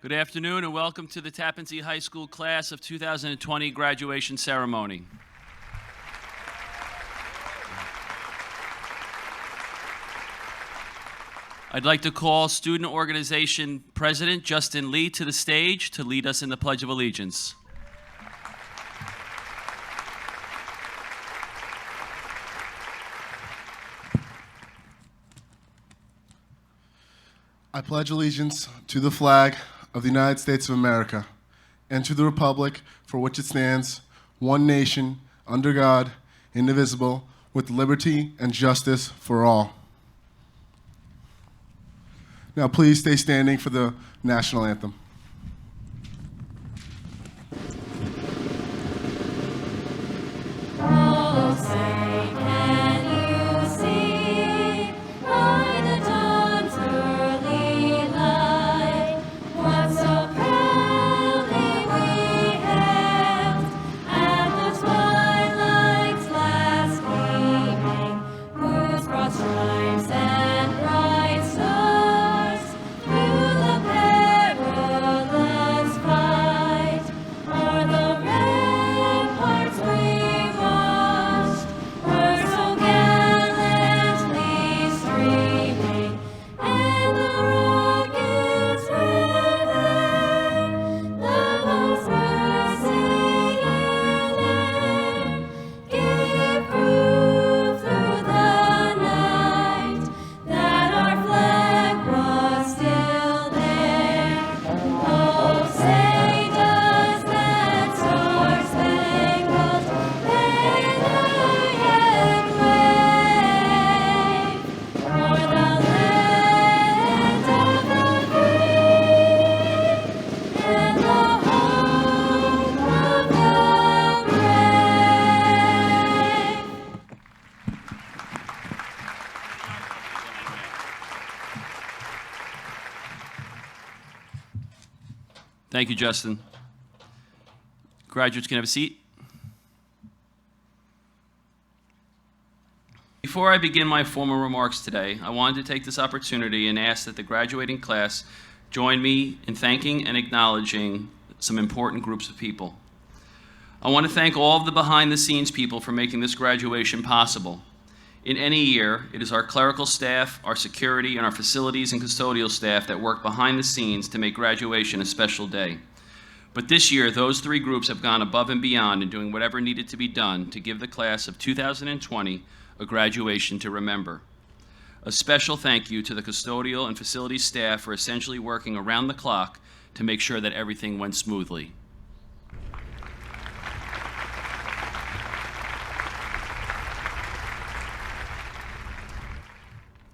Good afternoon and welcome to the Tappan Zee High School class of 2020 graduation ceremony. I'd like to call Student Organization President Justin Lee to the stage to lead us in the Pledge of Allegiance. I pledge allegiance to the flag of the United States of America and to the republic for which it stands, one nation, under God, indivisible, with liberty and justice for all. Now please stay standing for the national anthem. Thank you, Justin. Graduates can have a seat. Before I begin my formal remarks today, I wanted to take this opportunity and ask that the graduating class join me in thanking and acknowledging some important groups of people. I want to thank all of the behind-the-scenes people for making this graduation possible. In any year, it is our clerical staff, our security, and our facilities and custodial staff that work behind the scenes to make graduation a special day. But this year, those three groups have gone above and beyond in doing whatever needed to be done to give the class of 2020 a graduation to remember. A special thank you to the custodial and facilities staff for essentially working around the clock to make sure that everything went smoothly.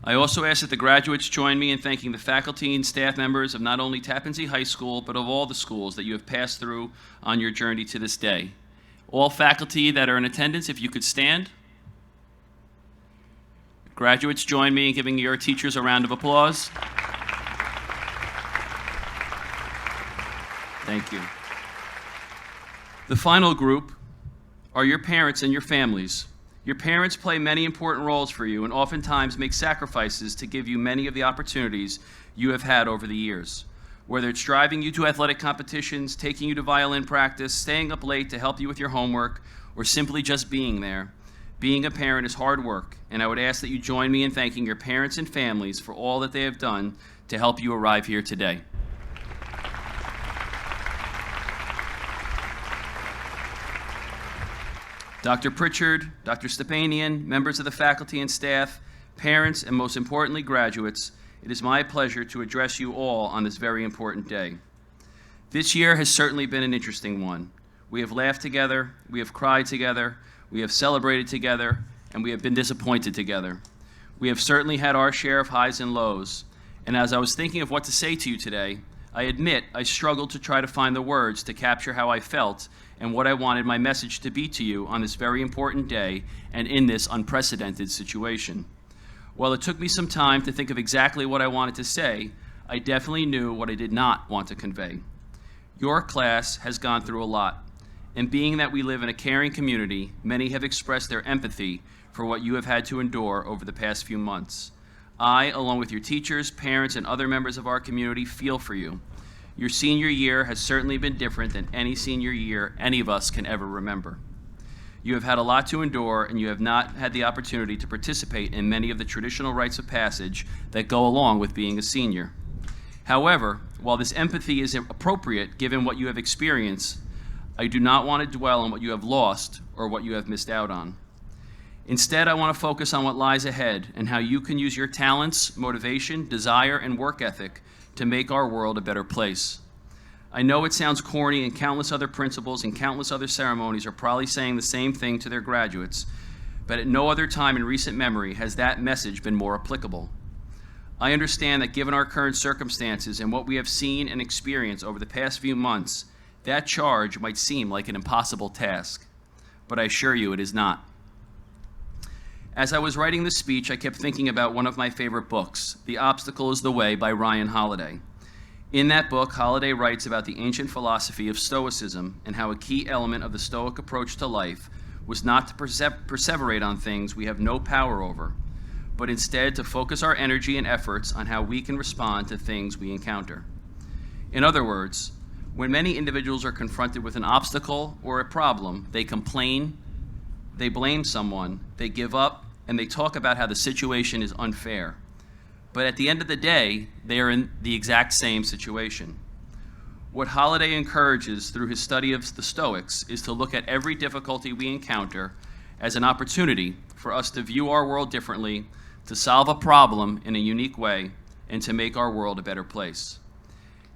I also ask that the graduates join me in thanking the faculty and staff members of not only Tappan Zee High School, but of all the schools that you have passed through on your journey to this day. All faculty that are in attendance, if you could stand. Graduates, join me in giving your teachers a round of applause. Thank you. The final group are your parents and your families. Your parents play many important roles for you and oftentimes make sacrifices to give you many of the opportunities you have had over the years. Whether it's driving you to athletic competitions, taking you to violin practice, staying up late to help you with your homework, or simply just being there, being a parent is hard work, and I would ask that you join me in thanking your parents and families for all that they have done to help you arrive here today. Dr. Pritchard, Dr. Stepanian, members of the faculty and staff, parents, and most importantly, graduates, it is my pleasure to address you all on this very important day. This year has certainly been an interesting one. We have laughed together, we have cried together, we have celebrated together, and we have been disappointed together. We have certainly had our share of highs and lows, and as I was thinking of what to say to you today, I admit I struggled to try to find the words to capture how I felt and what I wanted my message to be to you on this very important day and in this unprecedented situation. While it took me some time to think of exactly what I wanted to say, I definitely knew what I did not want to convey. Your class has gone through a lot, and being that we live in a caring community, many have expressed their empathy for what you have had to endure over the past few months. I, along with your teachers, parents, and other members of our community, feel for you. Your senior year has certainly been different than any senior year any of us can ever remember. You have had a lot to endure, and you have not had the opportunity to participate in many of the traditional rites of passage that go along with being a senior. However, while this empathy is appropriate given what you have experienced, I do not want to dwell on what you have lost or what you have missed out on. Instead, I want to focus on what lies ahead and how you can use your talents, motivation, desire, and work ethic to make our world a better place. I know it sounds corny, and countless other principals and countless other ceremonies are probably saying the same thing to their graduates, but at no other time in recent memory has that message been more applicable. I understand that given our current circumstances and what we have seen and experienced over the past few months, that charge might seem like an impossible task, but I assure you it is not. As I was writing this speech, I kept thinking about one of my favorite books, The Obstacle is the Way by Ryan Holiday. In that book, Holiday writes about the ancient philosophy of Stoicism and how a key element of the Stoic approach to life was not to perseverate on things we have no power over, but instead to focus our energy and efforts on how we can respond to things we encounter. In other words, when many individuals are confronted with an obstacle or a problem, they complain, they blame someone, they give up, and they talk about how the situation is unfair. But at the end of the day, they are in the exact same situation. What Holiday encourages through his study of the Stoics is to look at every difficulty we encounter as an opportunity for us to view our world differently, to solve a problem in a unique way, and to make our world a better place.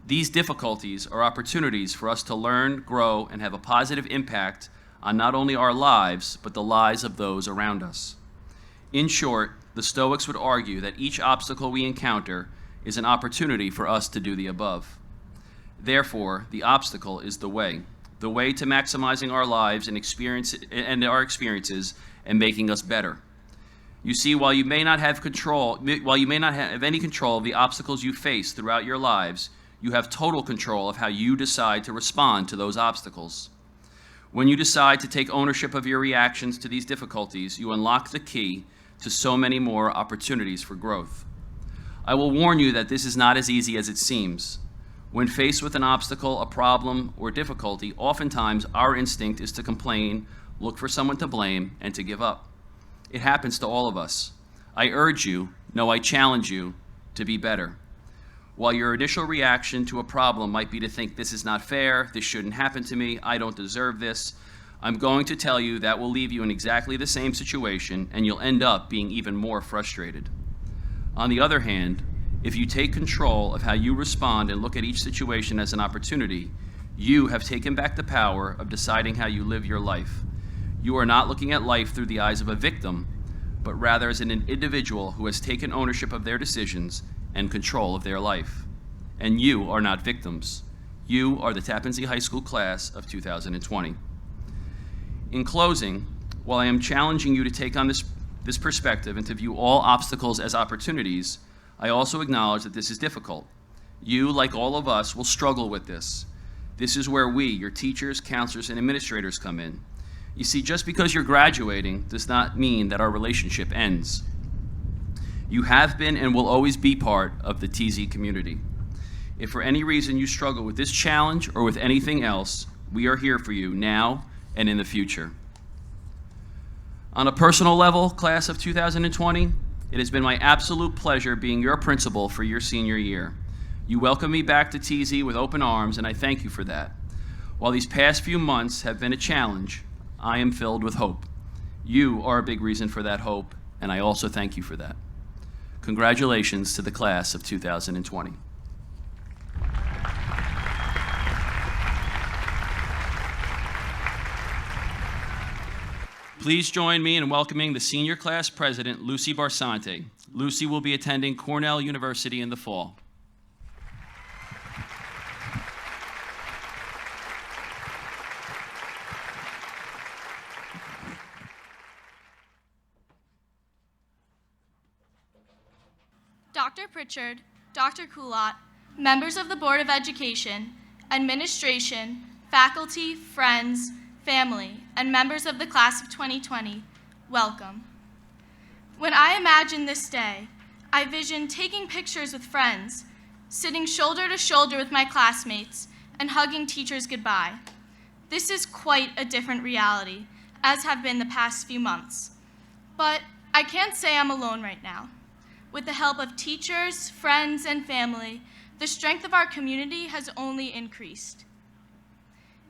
These difficulties are opportunities for us to learn, grow, and have a positive impact on not only our lives, but the lives of those around us. In short, the Stoics would argue that each obstacle we encounter is an opportunity for us to do the above. Therefore, the obstacle is the way to maximizing our lives and our experiences and making us better. You see, while you may not have any control of the obstacles you face throughout your lives, you have total control of how you decide to respond to those obstacles. When you decide to take ownership of your reactions to these difficulties, you unlock the key to so many more opportunities for growth. I will warn you that this is not as easy as it seems. When faced with an obstacle, a problem, or difficulty, oftentimes our instinct is to complain, look for someone to blame, and to give up. It happens to all of us. I urge you, no, I challenge you, to be better. While your initial reaction to a problem might be to think this is not fair, this shouldn't happen to me, I don't deserve this, I'm going to tell you that will leave you in exactly the same situation, and you'll end up being even more frustrated. On the other hand, if you take control of how you respond and look at each situation as an opportunity, you have taken back the power of deciding how you live your life. You are not looking at life through the eyes of a victim, but rather as an individual who has taken ownership of their decisions and control of their life. And you are not victims. You are the Tappan Zee High School class of 2020. In closing, while I am challenging you to take on this perspective and to view all obstacles as opportunities, I also acknowledge that this is difficult. You, like all of us, will struggle with this. This is where we, your teachers, counselors, and administrators come in. You see, just because you're graduating does not mean that our relationship ends. You have been and will always be part of the TZ community. If for any reason you struggle with this challenge or with anything else, we are here for you now and in the future. On a personal level, class of 2020, it has been my absolute pleasure being your principal for your senior year. You welcomed me back to TZ with open arms, and I thank you for that. While these past few months have been a challenge, I am filled with hope. You are a big reason for that hope, and I also thank you for that. Congratulations to the class of 2020. Please join me in welcoming the senior class president, Lucy Barsanti. Lucy will be attending Cornell University in the fall. Dr. Pritchard, Dr. Coulott, members of the Board of Education, administration, faculty, friends, family, and members of the class of 2020, welcome. When I imagine this day, I vision taking pictures with friends, sitting shoulder to shoulder with my classmates, and hugging teachers goodbye. This is quite a different reality, as have been the past few months. But I can't say I'm alone right now. With the help of teachers, friends, and family, the strength of our community has only increased.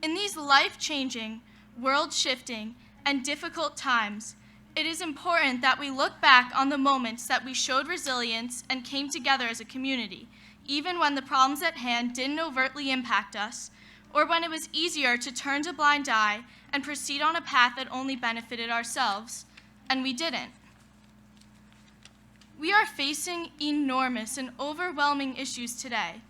In these life-changing, world-shifting, and difficult times, it is important that we look back on the moments that we showed resilience and came together as a community, even when the problems at hand didn't overtly impact us, or when it was easier to turn a blind eye and proceed on a path that only benefited ourselves, and we didn't. We are facing enormous and overwhelming issues today: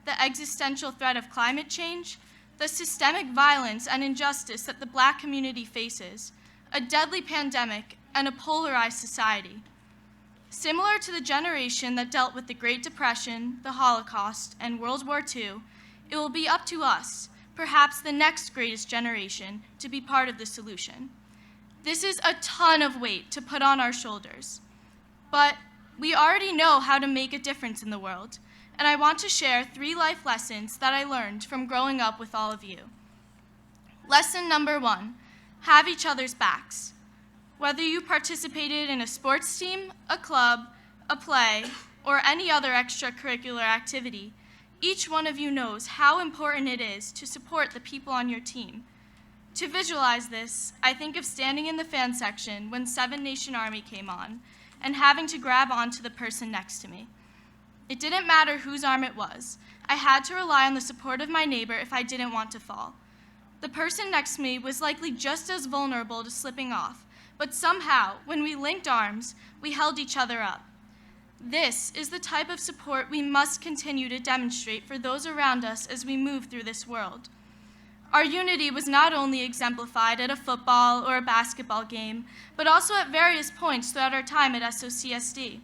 the existential threat of climate change, the systemic violence and injustice that the Black community faces, a deadly pandemic, and a polarized society. Similar to the generation that dealt with the Great Depression, the Holocaust, and World War II, it will be up to us, perhaps the next greatest generation, to be part of the solution. This is a ton of weight to put on our shoulders, but we already know how to make a difference in the world, and I want to share 3 life lessons that I learned from growing up with all of you. Lesson number 1, have each other's backs. Whether you participated in a sports team, a club, a play, or any other extracurricular activity, each one of you knows how important it is to support the people on your team. To visualize this, I think of standing in the fan section when 7 Nation Army came on and having to grab onto the person next to me. It didn't matter whose arm it was. I had to rely on the support of my neighbor if I didn't want to fall. The person next to me was likely just as vulnerable to slipping off, but somehow, when we linked arms, we held each other up. This is the type of support we must continue to demonstrate for those around us as we move through this world. Our unity was not only exemplified at a football or a basketball game, but also at various points throughout our time at SOCSD.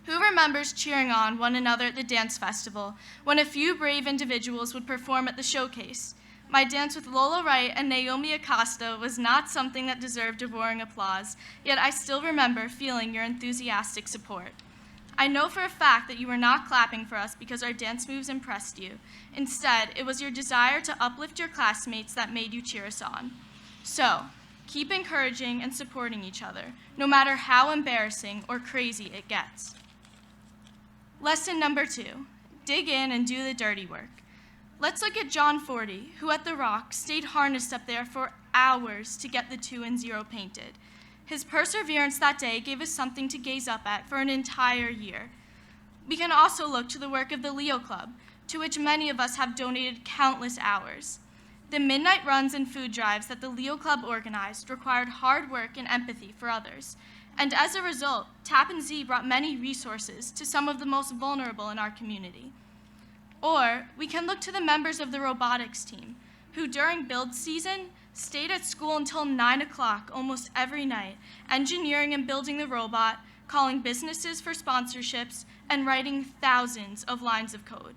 Who remembers cheering on one another at the dance festival when a few brave individuals would perform at the showcase? My dance with Lola Wright and Naomi Acosta was not something that deserved a roaring applause, yet I still remember feeling your enthusiastic support. I know for a fact that you were not clapping for us because our dance moves impressed you. Instead, it was your desire to uplift your classmates that made you cheer us on. So, keep encouraging and supporting each other, no matter how embarrassing or crazy it gets. Lesson number 2, dig in and do the dirty work. Let's look at John 40, who at the Rock stayed harnessed up there for hours to get the 2 and 0 painted. His perseverance that day gave us something to gaze up at for an entire year. We can also look to the work of the Leo Club, to which many of us have donated countless hours. The midnight runs and food drives that the Leo Club organized required hard work and empathy for others, and as a result, Tappan Zee brought many resources to some of the most vulnerable in our community. Or we can look to the members of the robotics team, who during build season stayed at school until 9 o'clock almost every night, engineering and building the robot, calling businesses for sponsorships, and writing thousands of lines of code.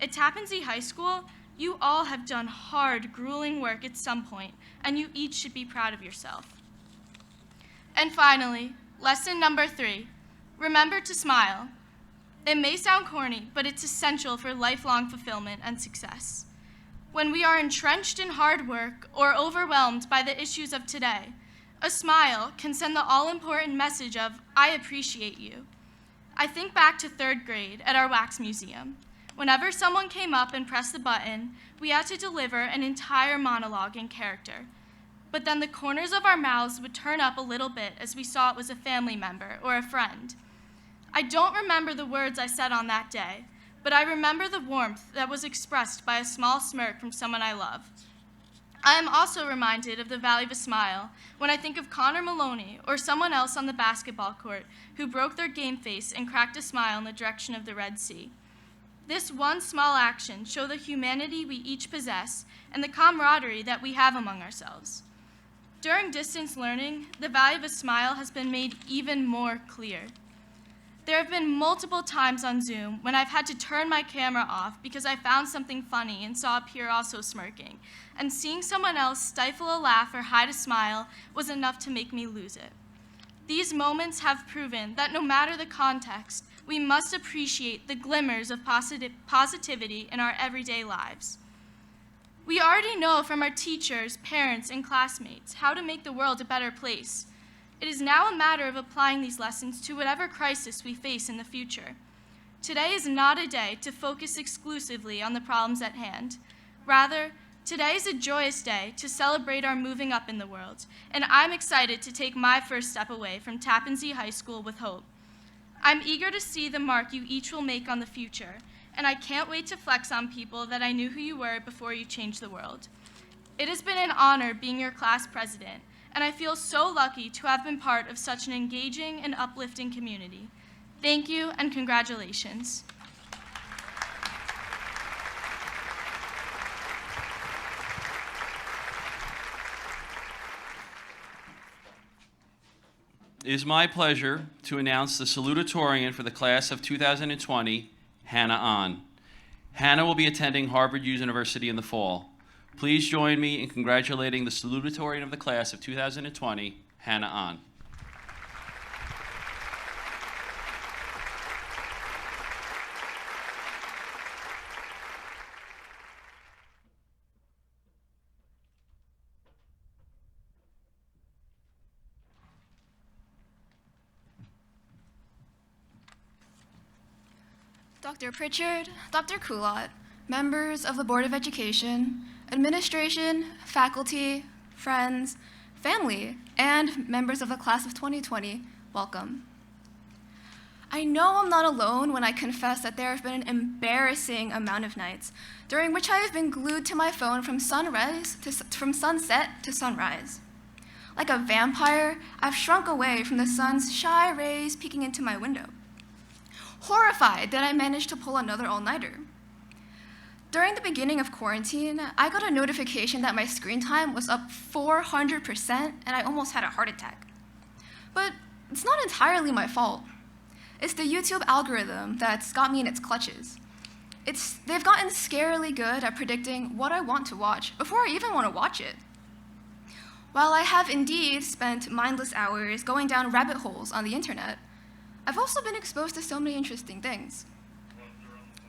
At Tappan Zee High School, you all have done hard, grueling work at some point, and you each should be proud of yourself. And finally, lesson number 3, remember to smile. It may sound corny, but it's essential for lifelong fulfillment and success. When we are entrenched in hard work or overwhelmed by the issues of today, a smile can send the all-important message of, I appreciate you. I think back to 3rd grade at our wax museum. Whenever someone came up and pressed the button, we had to deliver an entire monologue in character. But then the corners of our mouths would turn up a little bit as we saw it was a family member or a friend. I don't remember the words I said on that day, but I remember the warmth that was expressed by a small smirk from someone I love. I am also reminded of the value of a smile when I think of Connor Maloney or someone else on the basketball court who broke their game face and cracked a smile in the direction of the Red Sea. This one small action showed the humanity we each possess and the camaraderie that we have among ourselves. During distance learning, the value of a smile has been made even more clear. There have been multiple times on Zoom when I've had to turn my camera off because I found something funny and saw a peer also smirking, and seeing someone else stifle a laugh or hide a smile was enough to make me lose it. These moments have proven that no matter the context, we must appreciate the glimmers of positivity in our everyday lives. We already know from our teachers, parents, and classmates how to make the world a better place. It is now a matter of applying these lessons to whatever crisis we face in the future. Today is not a day to focus exclusively on the problems at hand. Rather, today is a joyous day to celebrate our moving up in the world, and I'm excited to take my first step away from Tappan Zee High School with hope. I'm eager to see the mark you each will make on the future, and I can't wait to flex on people that I knew who you were before you changed the world. It has been an honor being your class president, and I feel so lucky to have been part of such an engaging and uplifting community. Thank you and congratulations. It is my pleasure to announce the Salutatorian for the class of 2020, Hannah On. Hannah will be attending Harvard University in the fall. Please join me in congratulating the Salutatorian of the class of 2020, Hannah On. Dr. Pritchard, Dr. Coulott, members of the Board of Education, administration, faculty, friends, family, and members of the class of 2020, welcome. I know I'm not alone when I confess that there have been an embarrassing amount of nights during which I have been glued to my phone from sunset to sunrise. Like a vampire, I've shrunk away from the sun's shy rays peeking into my window, horrified that I managed to pull another all-nighter. During the beginning of quarantine, I got a notification that my screen time was up 400%, and I almost had a heart attack. But it's not entirely my fault. It's the YouTube algorithm that's got me in its clutches. They've gotten scarily good at predicting what I want to watch before I even want to watch it. While I have indeed spent mindless hours going down rabbit holes on the internet, I've also been exposed to so many interesting things.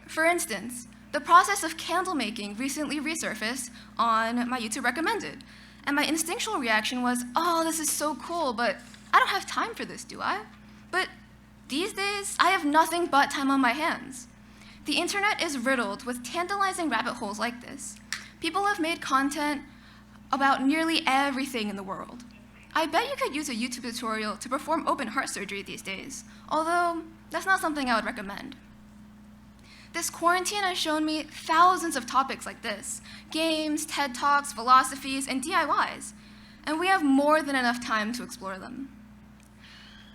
For instance, the process of candle making recently resurfaced on my YouTube recommended, and my instinctual reaction was, oh, this is so cool, but I don't have time for this, do I? But these days, I have nothing but time on my hands. The internet is riddled with tantalizing rabbit holes like this. People have made content about nearly everything in the world. I bet you could use a YouTube tutorial to perform open heart surgery these days, although that's not something I would recommend. This quarantine has shown me thousands of topics like this: games, TED Talks, philosophies, and DIYs, and we have more than enough time to explore them.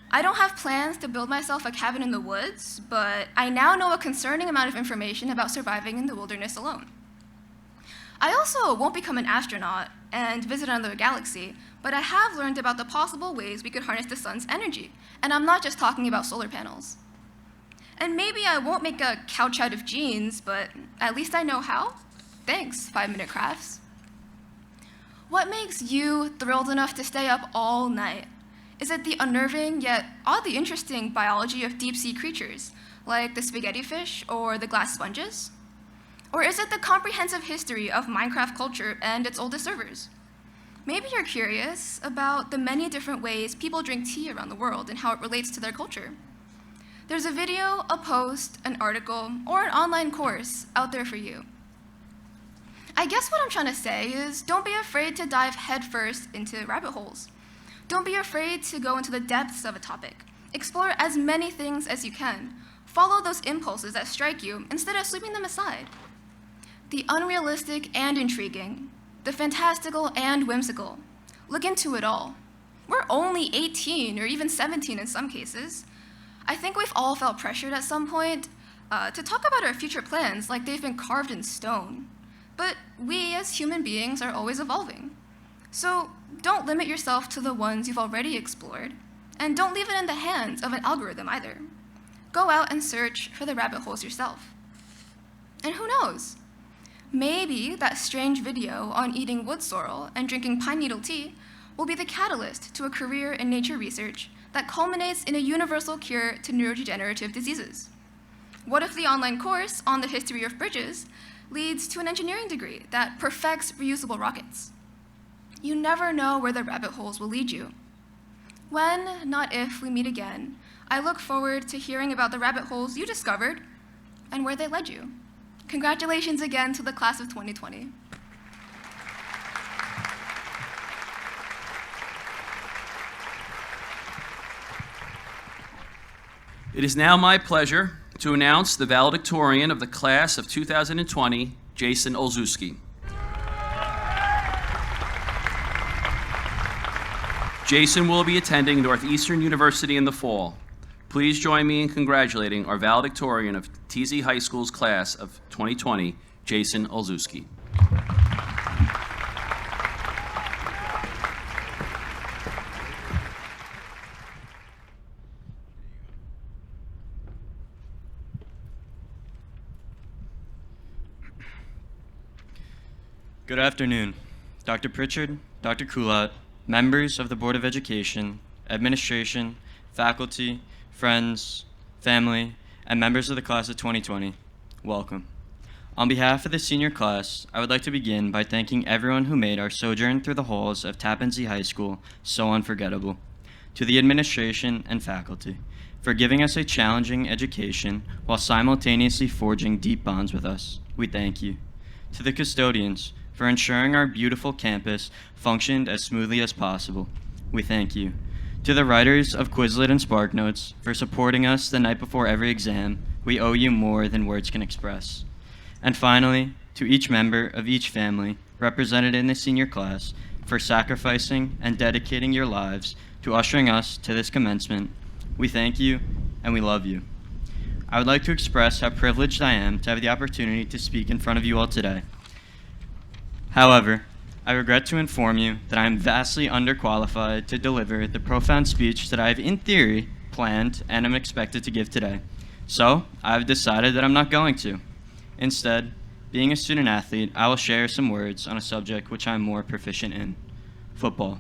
I don't have plans to build myself a cabin in the woods, but I now know a concerning amount of information about surviving in the wilderness alone. I also won't become an astronaut and visit another galaxy, but I have learned about the possible ways we could harness the sun's energy, and I'm not just talking about solar panels. And maybe I won't make a couch out of jeans, but at least I know how. Thanks, 5-Minute Crafts. What makes you thrilled enough to stay up all night? Is it the unnerving yet oddly interesting biology of deep-sea creatures, like the spaghetti fish or the glass sponges? Or is it the comprehensive history of Minecraft culture and its oldest servers? Maybe you're curious about the many different ways people drink tea around the world and how it relates to their culture. There's a video, a post, an article, or an online course out there for you. I guess what I'm trying to say is don't be afraid to dive headfirst into rabbit holes. Don't be afraid to go into the depths of a topic. Explore as many things as you can. Follow those impulses that strike you instead of sweeping them aside. The unrealistic and intriguing, the fantastical and whimsical. Look into it all. We're only 18 or even 17 in some cases. I think we've all felt pressured at some point to talk about our future plans like they've been carved in stone. But we as human beings are always evolving. So don't limit yourself to the ones you've already explored, and don't leave it in the hands of an algorithm either. Go out and search for the rabbit holes yourself. And who knows? Maybe that strange video on eating wood sorrel and drinking pine needle tea will be the catalyst to a career in nature research that culminates in a universal cure to neurodegenerative diseases? What if the online course on the history of bridges leads to an engineering degree that perfects reusable rockets? You never know where the rabbit holes will lead you. When, not if, we meet again, I look forward to hearing about the rabbit holes you discovered and where they led you. Congratulations again to the class of 2020. It is now my pleasure to announce the valedictorian of the class of 2020, Jason Olszewski. Jason will be attending Northeastern University in the fall. Please join me in congratulating our valedictorian of TZ High School's class of 2020, Jason Olszewski. Good afternoon, Dr. Pritchard, Dr. Kulat, members of the Board of Education, administration, faculty, friends, family, and members of the class of 2020. Welcome. On behalf of the senior class, I would like to begin by thanking everyone who made our sojourn through the halls of Tappan Zee High School so unforgettable. To the administration and faculty, for giving us a challenging education while simultaneously forging deep bonds with us, we thank you. To the custodians, for ensuring our beautiful campus functioned as smoothly as possible, we thank you. To the writers of Quizlet and SparkNotes, for supporting us the night before every exam, we owe you more than words can express. And finally, to each member of each family represented in the senior class, for sacrificing and dedicating your lives to ushering us to this commencement, we thank you and we love you. I would like to express how privileged I am to have the opportunity to speak in front of you all today. However, I regret to inform you that I am vastly underqualified to deliver the profound speech that I have, in theory, planned and am expected to give today. So, I've decided that I'm not going to. Instead, being a student athlete, I will share some words on a subject which I'm more proficient in: football.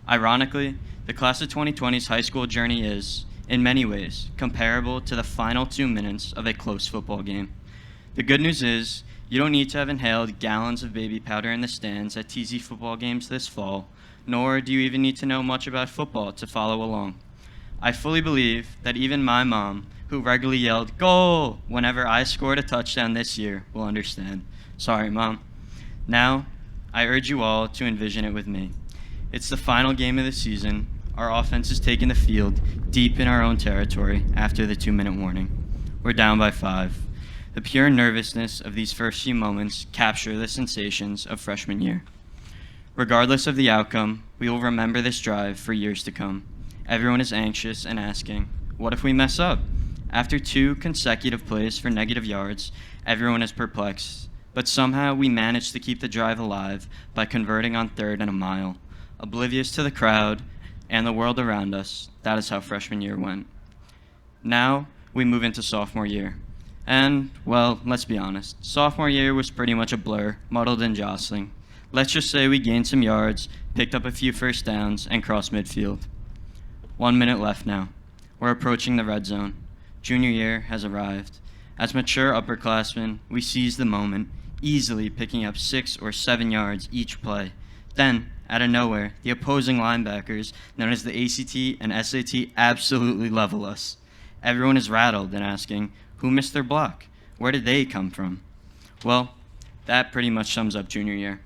Ironically, the class of 2020's high school journey is, in many ways, comparable to the final 2 minutes of a close football game. The good news is, you don't need to have inhaled gallons of baby powder in the stands at TZ football games this fall, nor do you even need to know much about football to follow along. I fully believe that even my mom, who regularly yelled, "Goal!" whenever I scored a touchdown this year, will understand. Sorry, Mom. Now, I urge you all to envision it with me. It's the final game of the season. Our offense is taking the field deep in our own territory after the 2-minute warning. We're down by 5. The pure nervousness of these first few moments capture the sensations of freshman year. Regardless of the outcome, we will remember this drive for years to come. Everyone is anxious and asking, what if we mess up? After 2 consecutive plays for negative yards, everyone is perplexed, but somehow we managed to keep the drive alive by converting on 3rd and a mile. Oblivious to the crowd and the world around us, that is how freshman year went. Now, we move into sophomore year. And, well, let's be honest, sophomore year was pretty much a blur, muddled and jostling. Let's just say we gained some yards, picked up a few first downs, and crossed midfield. 1 minute left now. We're approaching the red zone. Junior year has arrived. As mature upperclassmen, we seize the moment, easily picking up 6 or 7 yards each play. Then, out of nowhere, the opposing linebackers, known as the ACT and SAT, absolutely level us. Everyone is rattled and asking, who missed their block? Where did they come from? Well, that pretty much sums up junior year.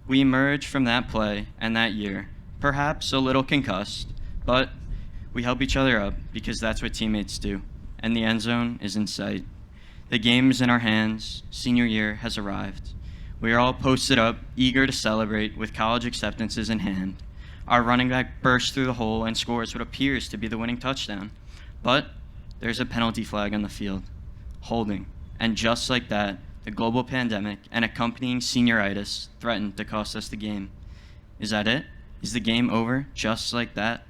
We emerge from that play and that year, perhaps a little concussed, but we help each other up because that's what teammates do, and the end zone is in sight. The game is in our hands. Senior year has arrived. We are all posted up, eager to celebrate with college acceptances in hand. Our running back bursts through the hole and scores what appears to be the winning touchdown. But there's a penalty flag on the field. Holding. And just like that, the global pandemic and accompanying senioritis threatened to cost us the game. Is that it? Is the game over just like that?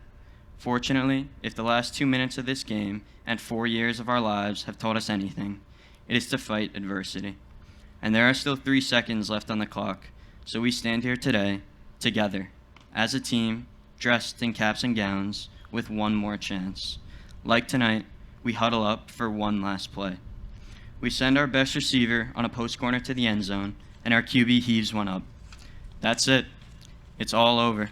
Fortunately, if the last 2 minutes of this game and 4 years of our lives have taught us anything, it is to fight adversity. And there are still 3 seconds left on the clock, so we stand here today, together, as a team, dressed in caps and gowns, with one more chance. Like tonight, we huddle up for one last play. We send our best receiver on a post corner to the end zone, and our QB heaves one up. That's it. It's all over.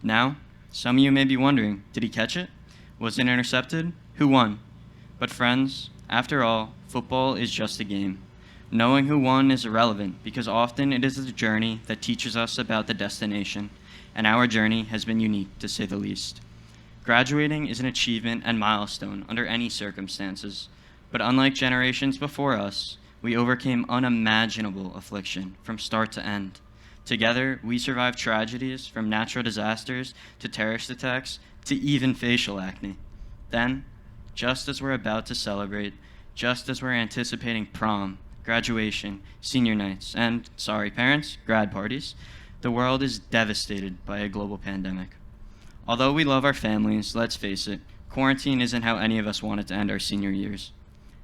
Now, some of you may be wondering, did he catch it? Was it intercepted? Who won? But friends, after all, football is just a game. Knowing who won is irrelevant because often it is the journey that teaches us about the destination, and our journey has been unique to say the least. Graduating is an achievement and milestone under any circumstances, but unlike generations before us, we overcame unimaginable affliction from start to end. Together, we survived tragedies from natural disasters to terrorist attacks to even facial acne. Then, just as we're about to celebrate, just as we're anticipating prom, graduation, senior nights, and, sorry parents, grad parties, the world is devastated by a global pandemic. Although we love our families, let's face it, quarantine isn't how any of us wanted to end our senior years.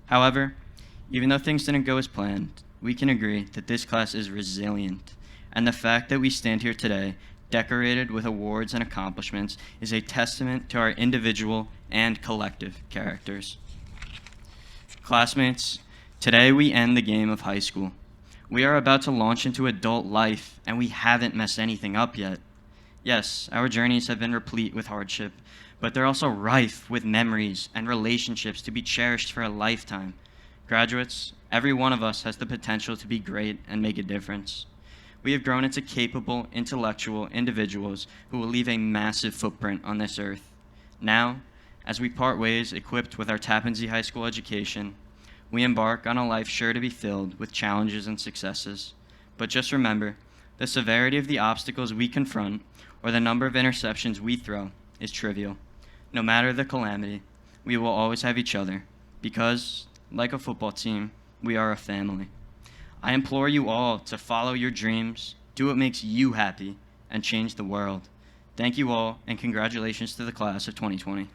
However, even though things didn't go as planned, we can agree that this class is resilient, and the fact that we stand here today, decorated with awards and accomplishments, is a testament to our individual and collective characters. Classmates, today we end the game of high school. We are about to launch into adult life, and we haven't messed anything up yet. Yes, our journeys have been replete with hardship, but they're also rife with memories and relationships to be cherished for a lifetime. Graduates, every one of us has the potential to be great and make a difference. We have grown into capable, intellectual individuals who will leave a massive footprint on this earth. Now, as we part ways equipped with our Tappan Zee High School education, we embark on a life sure to be filled with challenges and successes. But just remember, the severity of the obstacles we confront or the number of interceptions we throw is trivial. No matter the calamity, we will always have each other because, like a football team, we are a family. I implore you all to follow your dreams, do what makes you happy, and change the world. Thank you all, and congratulations to the class of 2020.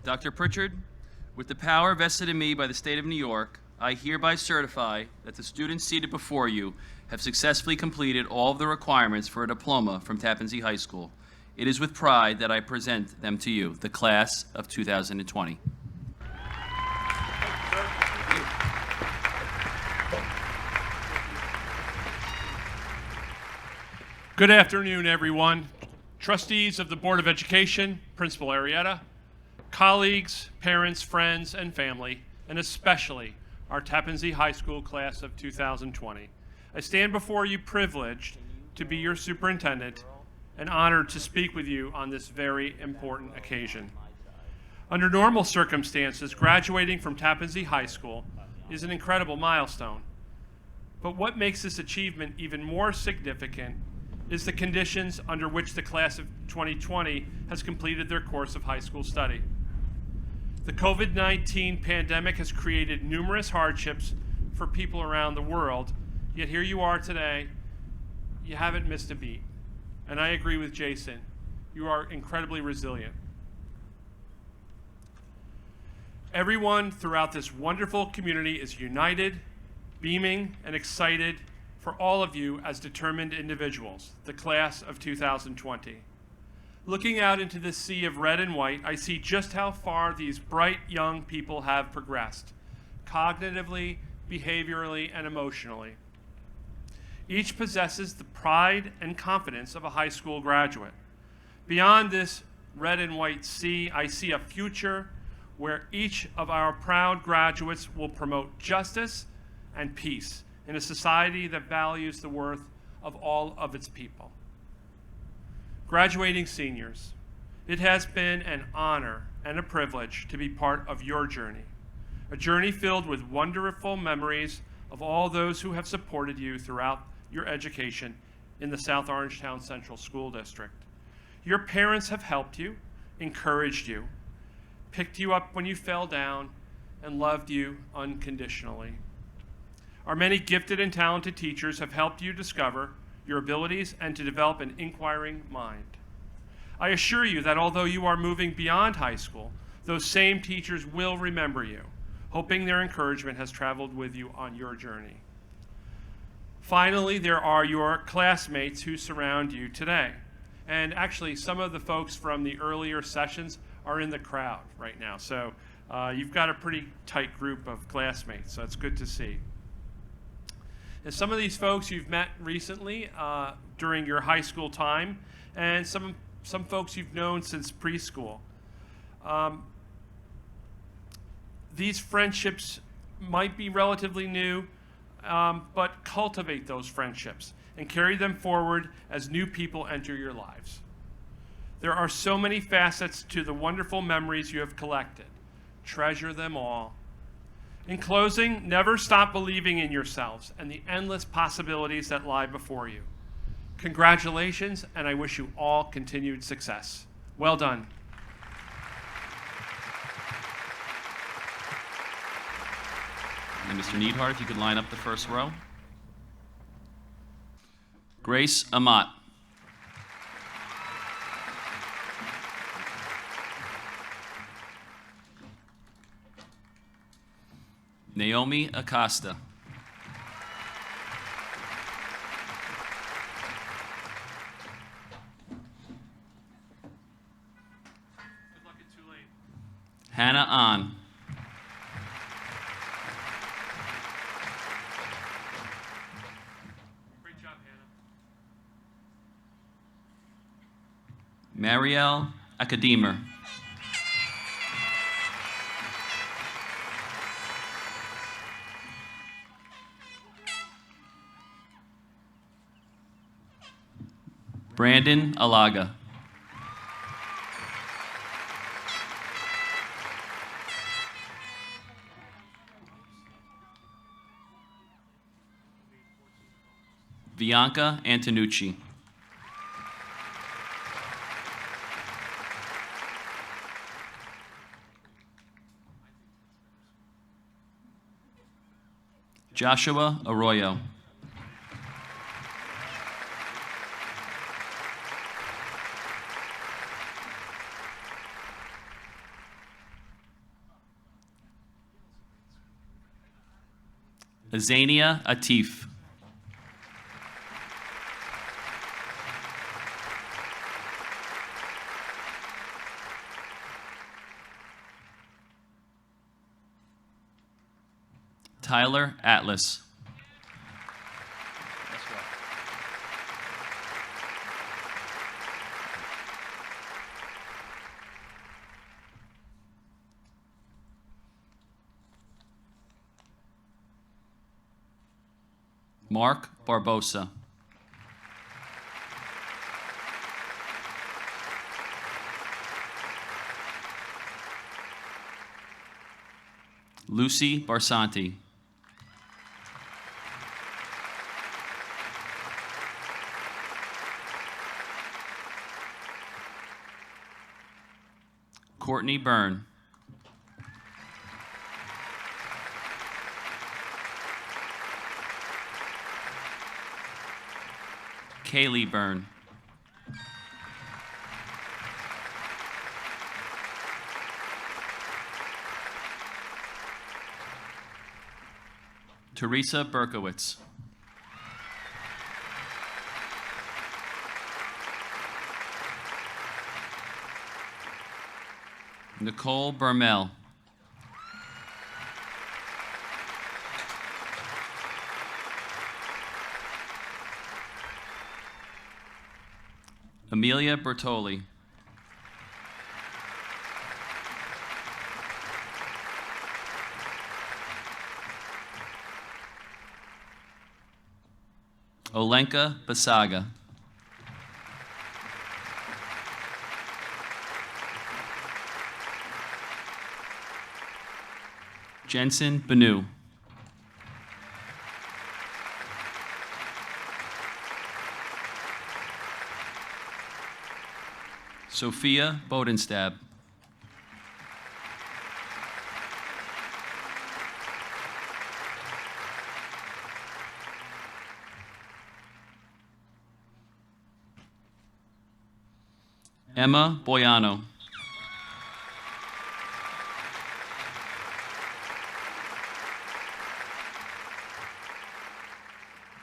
Dr. Pritchard, with the power vested in me by the State of New York, I hereby certify that the students seated before you have successfully completed all of the requirements for a diploma from Tappan Zee High School. It is with pride that I present them to you, the class of 2020. Good afternoon, everyone. Trustees of the Board of Education, Principal Arrieta, colleagues, parents, friends, and family, and especially our Tappan Zee High School class of 2020. I stand before you privileged to be your superintendent and honored to speak with you on this very important occasion. Under normal circumstances, graduating from Tappan Zee High School is an incredible milestone. But what makes this achievement even more significant is the conditions under which the class of 2020 has completed their course of high school study. The COVID-19 pandemic has created numerous hardships for people around the world, yet here you are today, you haven't missed a beat. And I agree with Jason, you are incredibly resilient. Everyone throughout this wonderful community is united, beaming, and excited for all of you as determined individuals, the class of 2020. Looking out into this sea of red and white, I see just how far these bright young people have progressed, cognitively, behaviorally, and emotionally. Each possesses the pride and confidence of a high school graduate. Beyond this red and white sea, I see a future where each of our proud graduates will promote justice and peace in a society that values the worth of all of its people. Graduating seniors, it has been an honor and a privilege to be part of your journey, a journey filled with wonderful memories of all those who have supported you throughout your education in the South Orangetown Central School District. Your parents have helped you, encouraged you, picked you up when you fell down, and loved you unconditionally. Our many gifted and talented teachers have helped you discover your abilities and to develop an inquiring mind. I assure you that although you are moving beyond high school, those same teachers will remember you, hoping their encouragement has traveled with you on your journey. Finally, there are your classmates who surround you today. And actually, some of the folks from the earlier sessions are in the crowd right now. So you've got a pretty tight group of classmates, so it's good to see. And some of these folks you've met recently during your high school time, and some folks you've known since preschool. These friendships might be relatively new, but cultivate those friendships and carry them forward as new people enter your lives. There are so many facets to the wonderful memories you have collected. Treasure them all. In closing, never stop believing in yourselves and the endless possibilities that lie before you. Congratulations, and I wish you all continued success. Well done. And Mr. Neidhart, if you could line up the first row. Grace Amat. Naomi Acosta. Good luck at Tulane. Hannah Ahn. Great job, Hannah. Marielle Akademer. Brandon Alaga. Bianca Antonucci. Joshua Arroyo. Azania Atif. Tyler Atlas. Mark Barbosa. Lucy Barsanti. Courtney Byrne. Kaylee Byrne. Teresa Berkowitz. Nicole Bermel. Amelia Bertoli. Olenka Basaga. Jensen Banu. Sophia Bodenstab. Emma Boyano.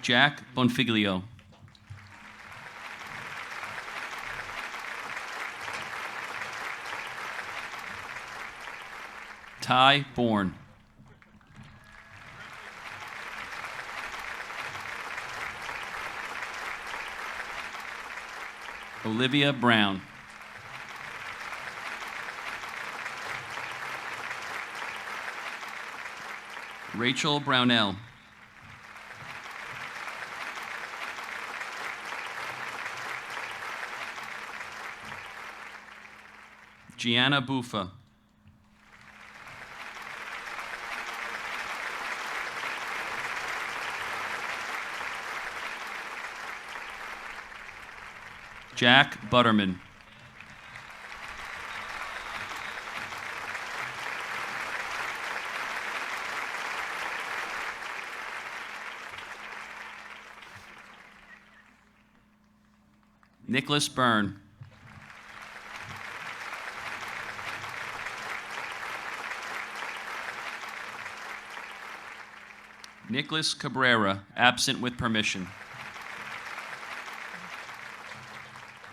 Jack Bonfiglio. Ty Bourne. Olivia Brown. Rachel Brownell. Gianna Buffa. Jack Butterman. Nicholas Byrne. Nicholas Cabrera, absent with permission.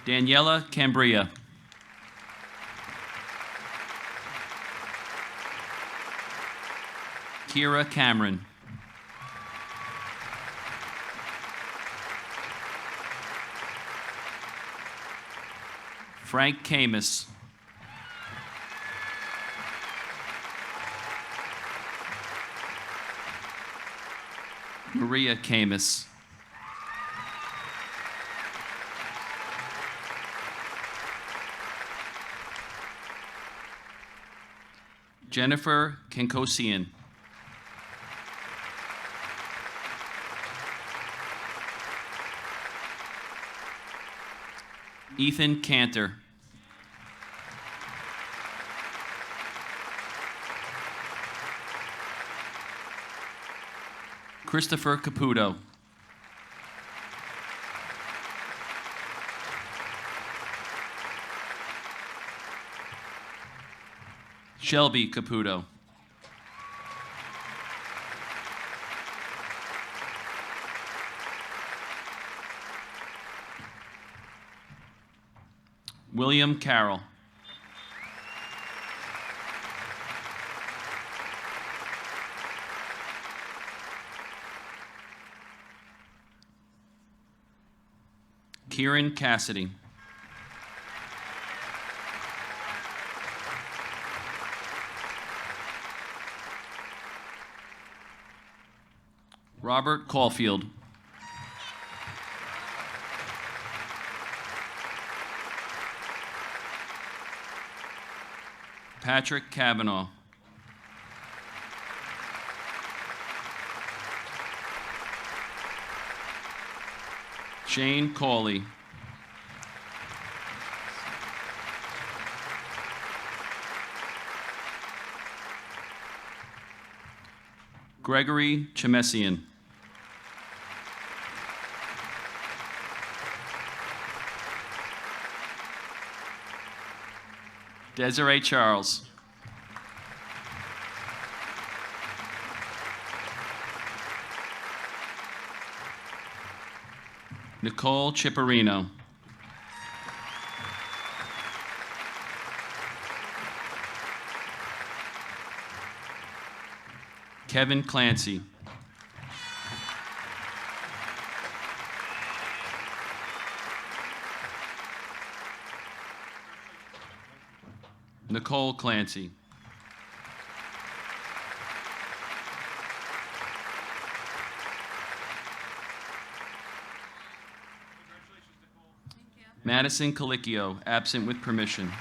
Daniela Cambria. Kira Cameron. Frank Camus. Maria Camus. Jennifer Kenkosian. Ethan Cantor. Christopher Caputo. Shelby Caputo. William Carroll. Kieran Cassidy. Robert Caulfield. Patrick Kavanaugh. Shane Cawley. Gregory Chemessian. Desiree Charles. Nicole Chipperino. Kevin Clancy. Nicole Clancy. Madison Colicchio, absent with permission.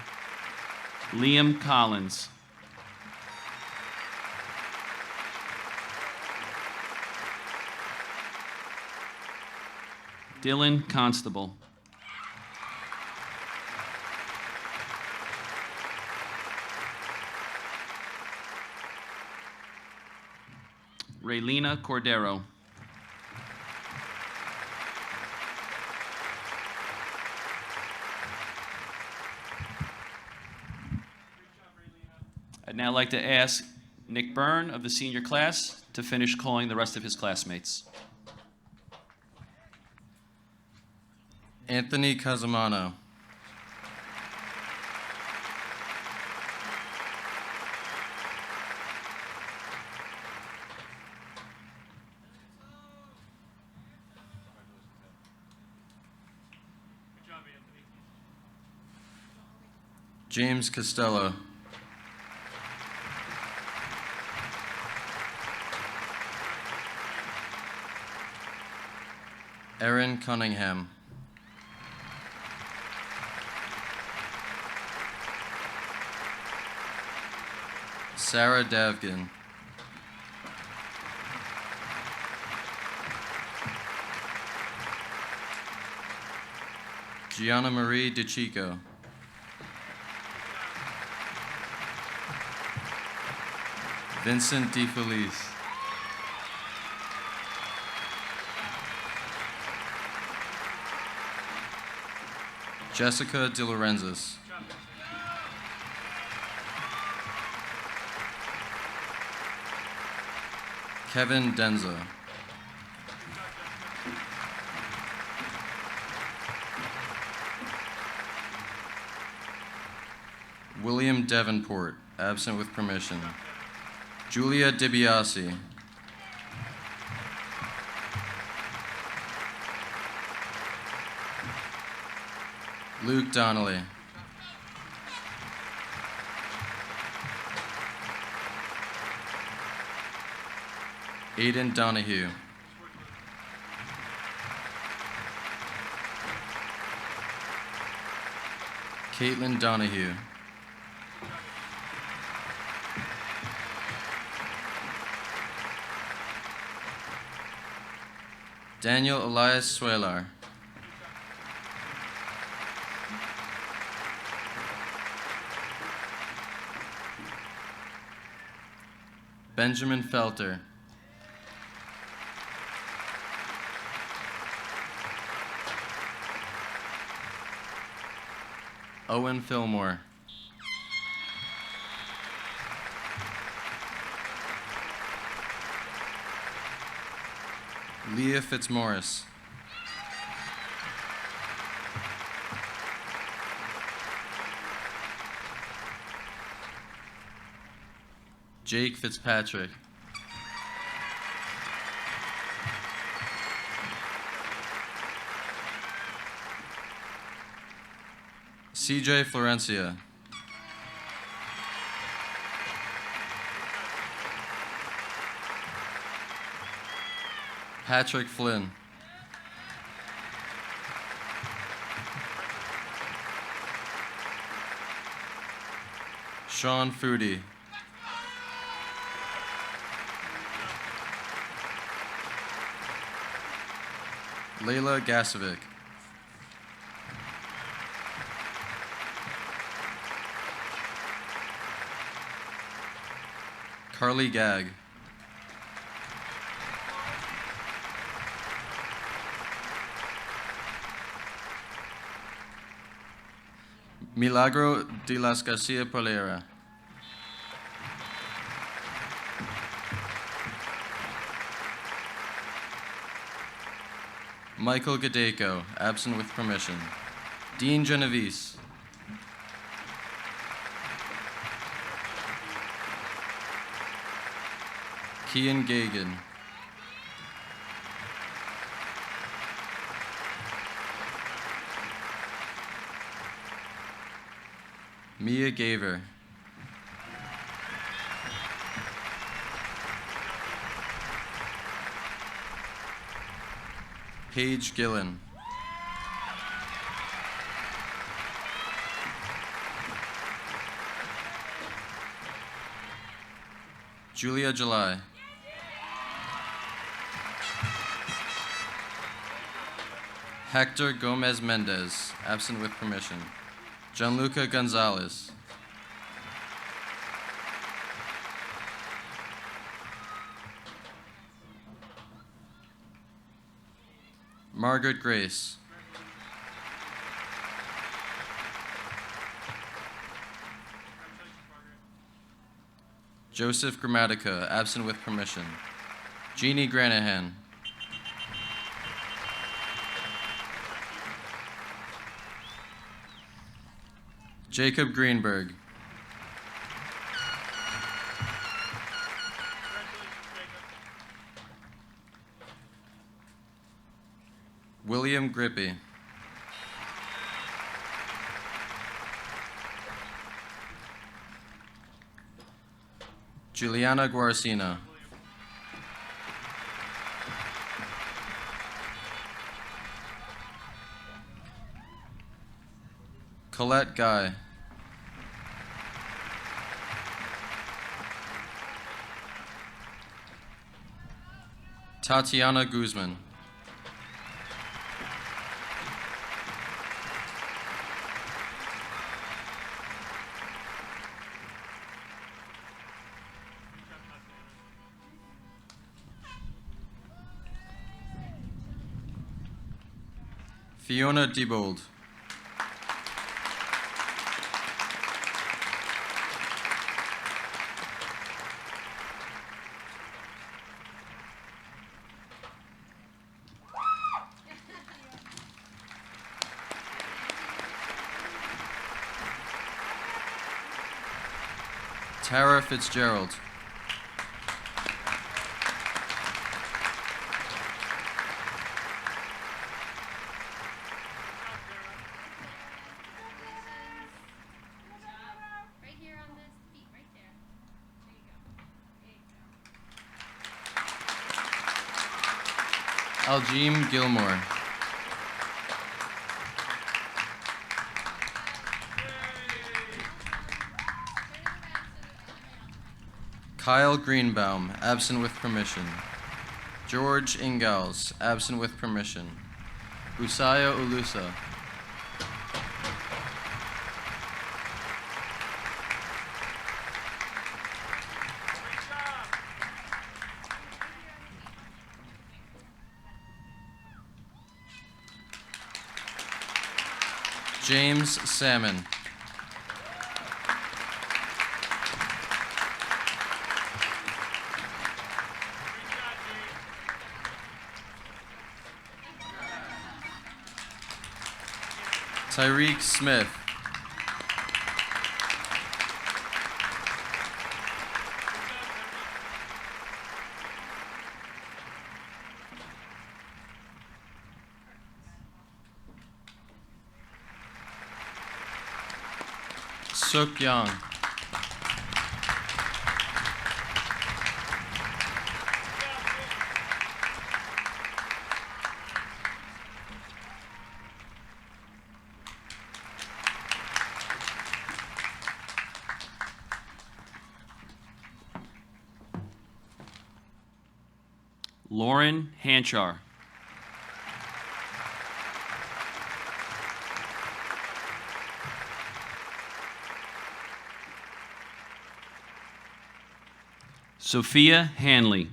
Liam Collins. Dylan Constable. Raylina Cordero. I'd now like to ask Nick Byrne of the senior class to finish calling the rest of his classmates. Anthony Casamano. James Costello. Erin Cunningham. Sarah Davgan. Gianna Marie DeChico. Vincent DeFelice. Jessica De Laurentiis. Kevin Denza. William Davenport, absent with permission. Julia DiBiase. Luke Donnelly. Aidan Donahue. Caitlin Donahue. Daniel Elias Suelar. Benjamin Felter. Owen Fillmore. Leah Fitzmaurice. Jake Fitzpatrick. CJ Florencia. Patrick Flynn. Sean Foodie. Layla Gasovic. Carly Gagg. Milagro de las Garcia Polera. Michael Gadeko, absent with permission. Dean Genovese. Kian Gagan. Mia Gaver. Paige Gillen. Julia July. Hector Gomez Mendez, absent with permission. Gianluca Gonzalez. Margaret Grace. Joseph Grammatica, absent with permission. Jeannie Granahan. Jacob Greenberg. William Grippy. Juliana Guarcina. Colette Guy. Tatiana Guzman. Fiona Diebold. Tara Fitzgerald. Aljim Gilmore. Kyle Greenbaum, absent with permission. George Ingalls, absent with permission. Usaya Ulusa. James Salmon. Tyreek Smith. Suk Young. Lauren Hanchar. Sophia Hanley.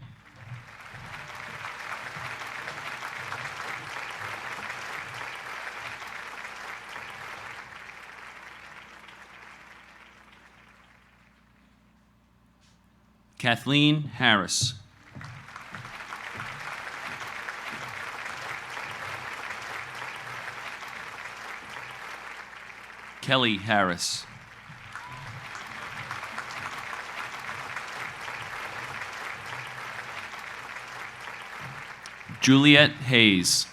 Kathleen Harris. Kelly Harris. Juliet Hayes.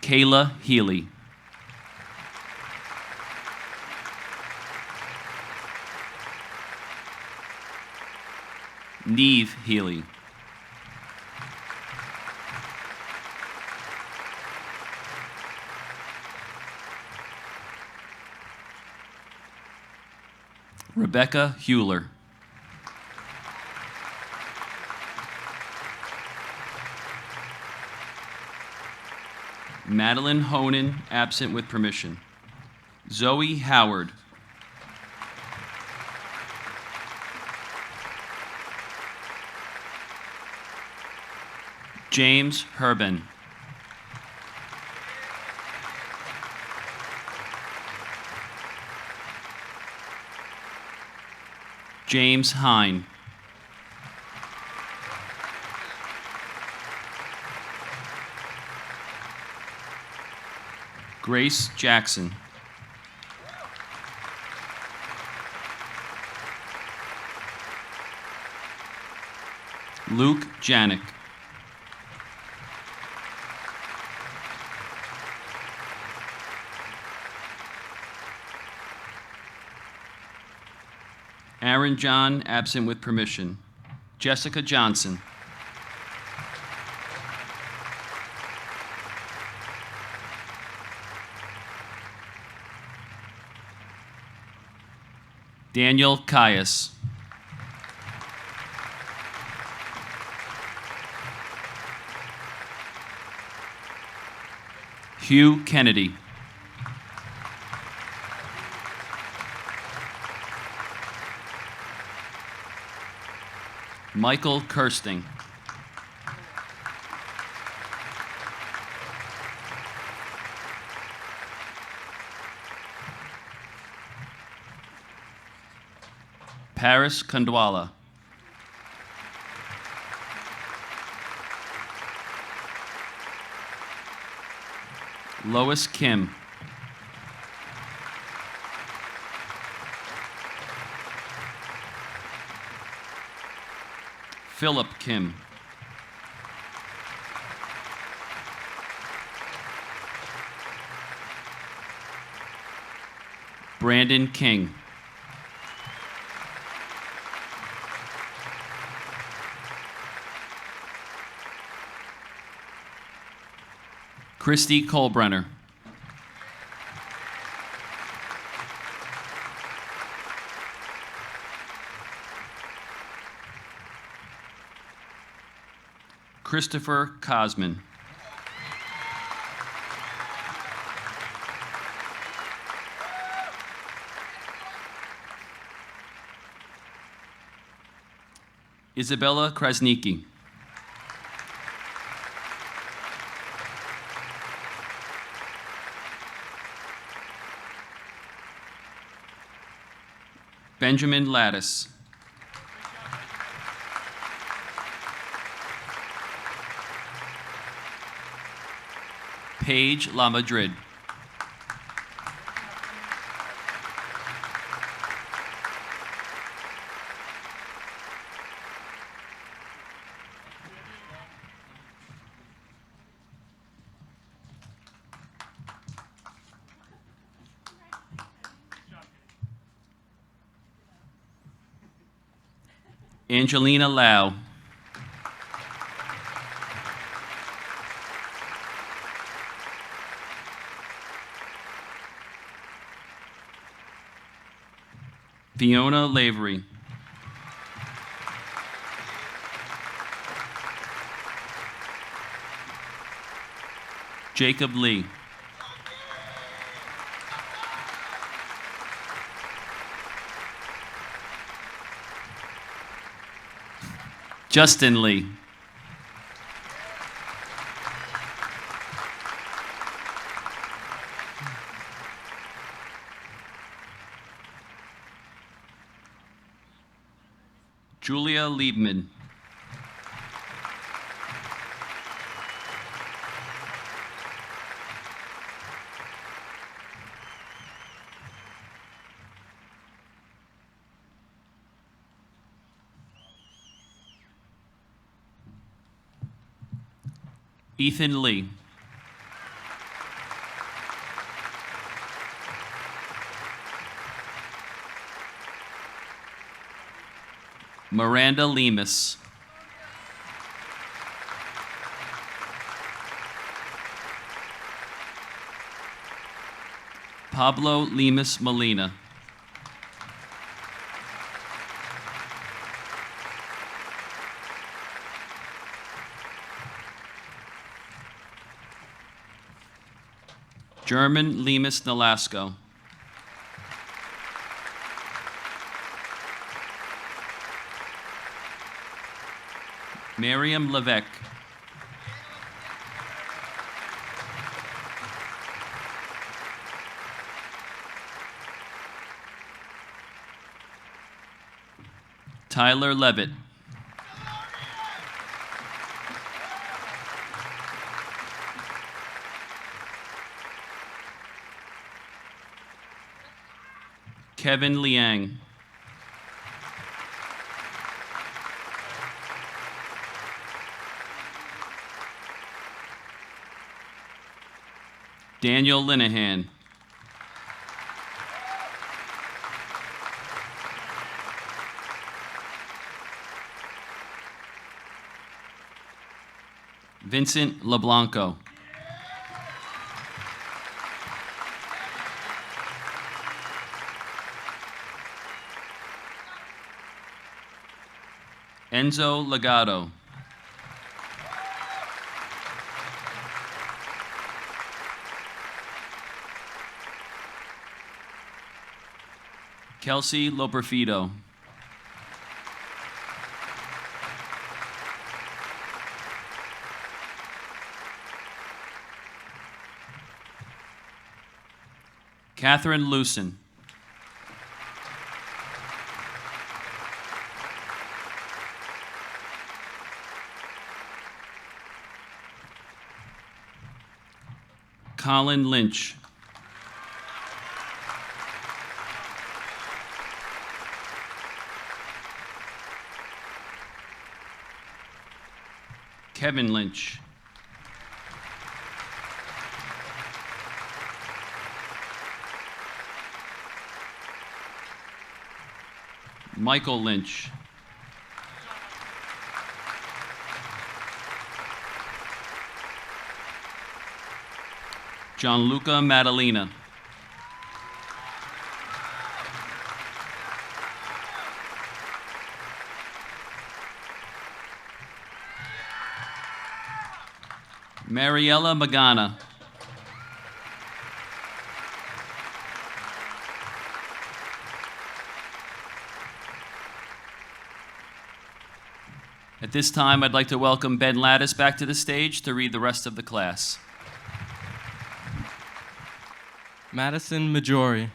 Kayla Healy. Neve Healy. Rebecca Hewler. Madeline Honan, absent with permission. Zoe Howard. James Herben. James Hine. Grace Jackson. Luke Janik. Aaron John, absent with permission. Jessica Johnson. Daniel Caius. Hugh Kennedy. Mychal Kersting. Paris Kandwala. Lois Kim. Philip Kim. Brandon King. Christy Kolbrenner. Christopher Cosman. Isabella Krasnicki. Benjamin Lattis. Paige La Madrid. Angelina Lau. Fiona Lavery. Jacob Lee. Justin Lee. Julia Liebman. Ethan Lee. Miranda Lemus. Pablo Lemus Molina. German Lemus Nolasco. Miriam Levesque. Tyler Levitt. Kevin Liang. Daniel Linehan. Vincent LeBlanco. Enzo Legato. Kelsey Loperfido. Catherine Lucen. Colin Lynch. Kevin Lynch. Michael Lynch. Gianluca Maddalena. Mariella Magana. At this time, I'd like to welcome Ben Lattis back to the stage to read the rest of the class. Madison Majori.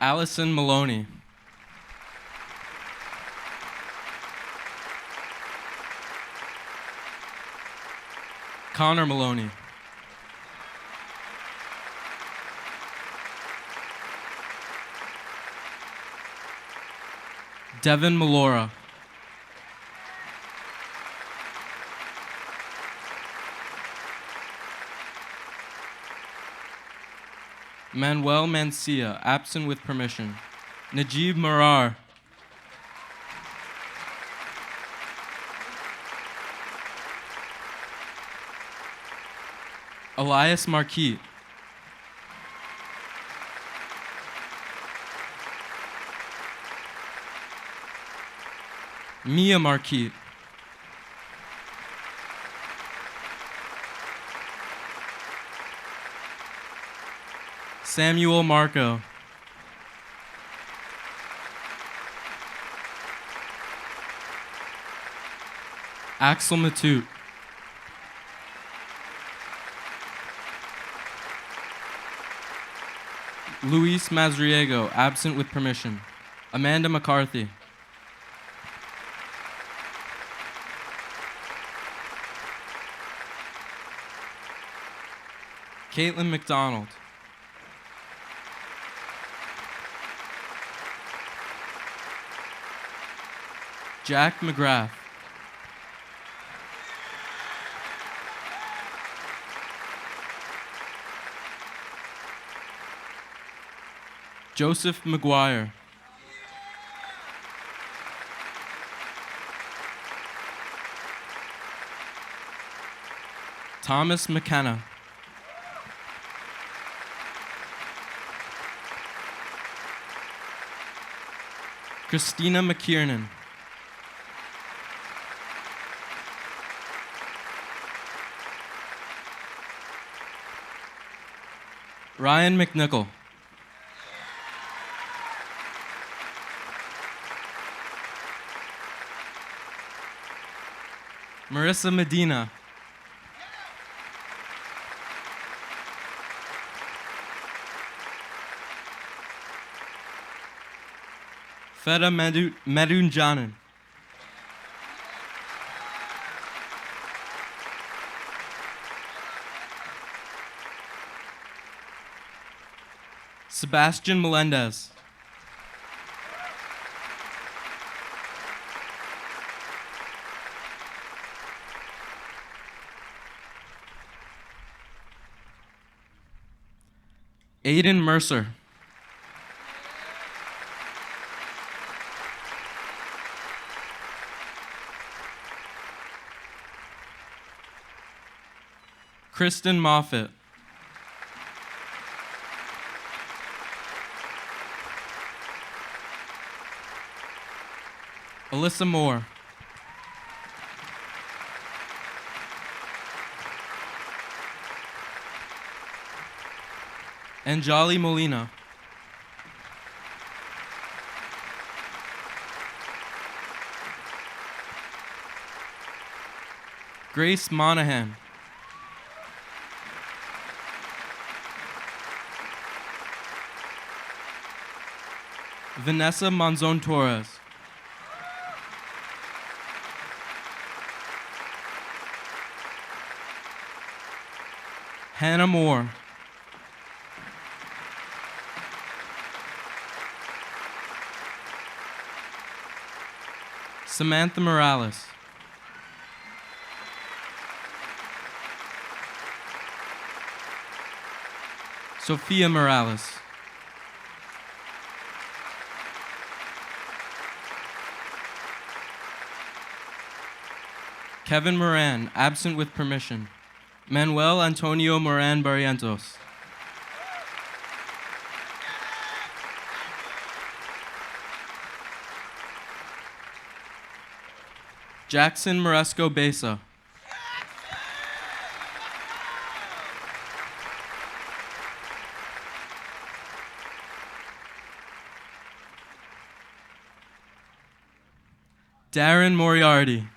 Allison Maloney. Connor Maloney. Devin Malora. Manuel Mancia, absent with permission. Najib Marar. Elias Marquis. Mia Marquis. Samuel Marco. Axel Matute. Luis Mazriego, absent with permission. Amanda McCarthy. Caitlin McDonald. Jack McGrath. Joseph McGuire. Thomas McKenna. Christina McKiernan. Ryan McNichol. Marissa Medina. Feda Medunjanan. Sebastian Melendez. Aiden Mercer. Kristen Moffitt. Alyssa Moore. Anjali Molina. Grace Monahan. Vanessa Monzon Torres. Hannah Moore. Samantha Morales. Sophia Morales. Kevin Moran, absent with permission. Manuel Antonio Moran Barrientos. Jackson Moresco Besa. Darren Moriarty.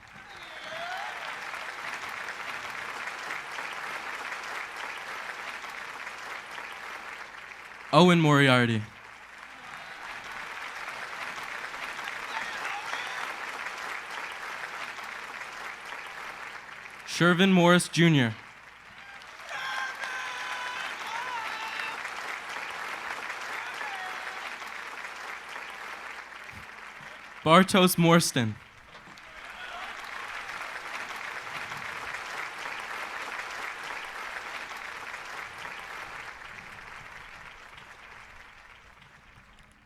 Owen Moriarty. Shervin Morris Jr. Bartos Morstan.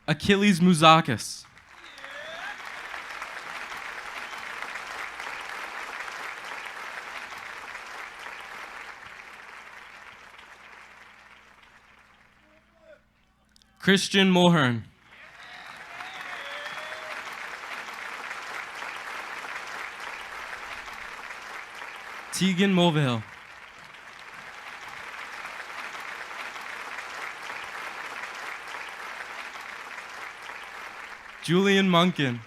Achilles Mouzakis. Christian Mulhern. Tegan Mulvihill. Julian Munkin.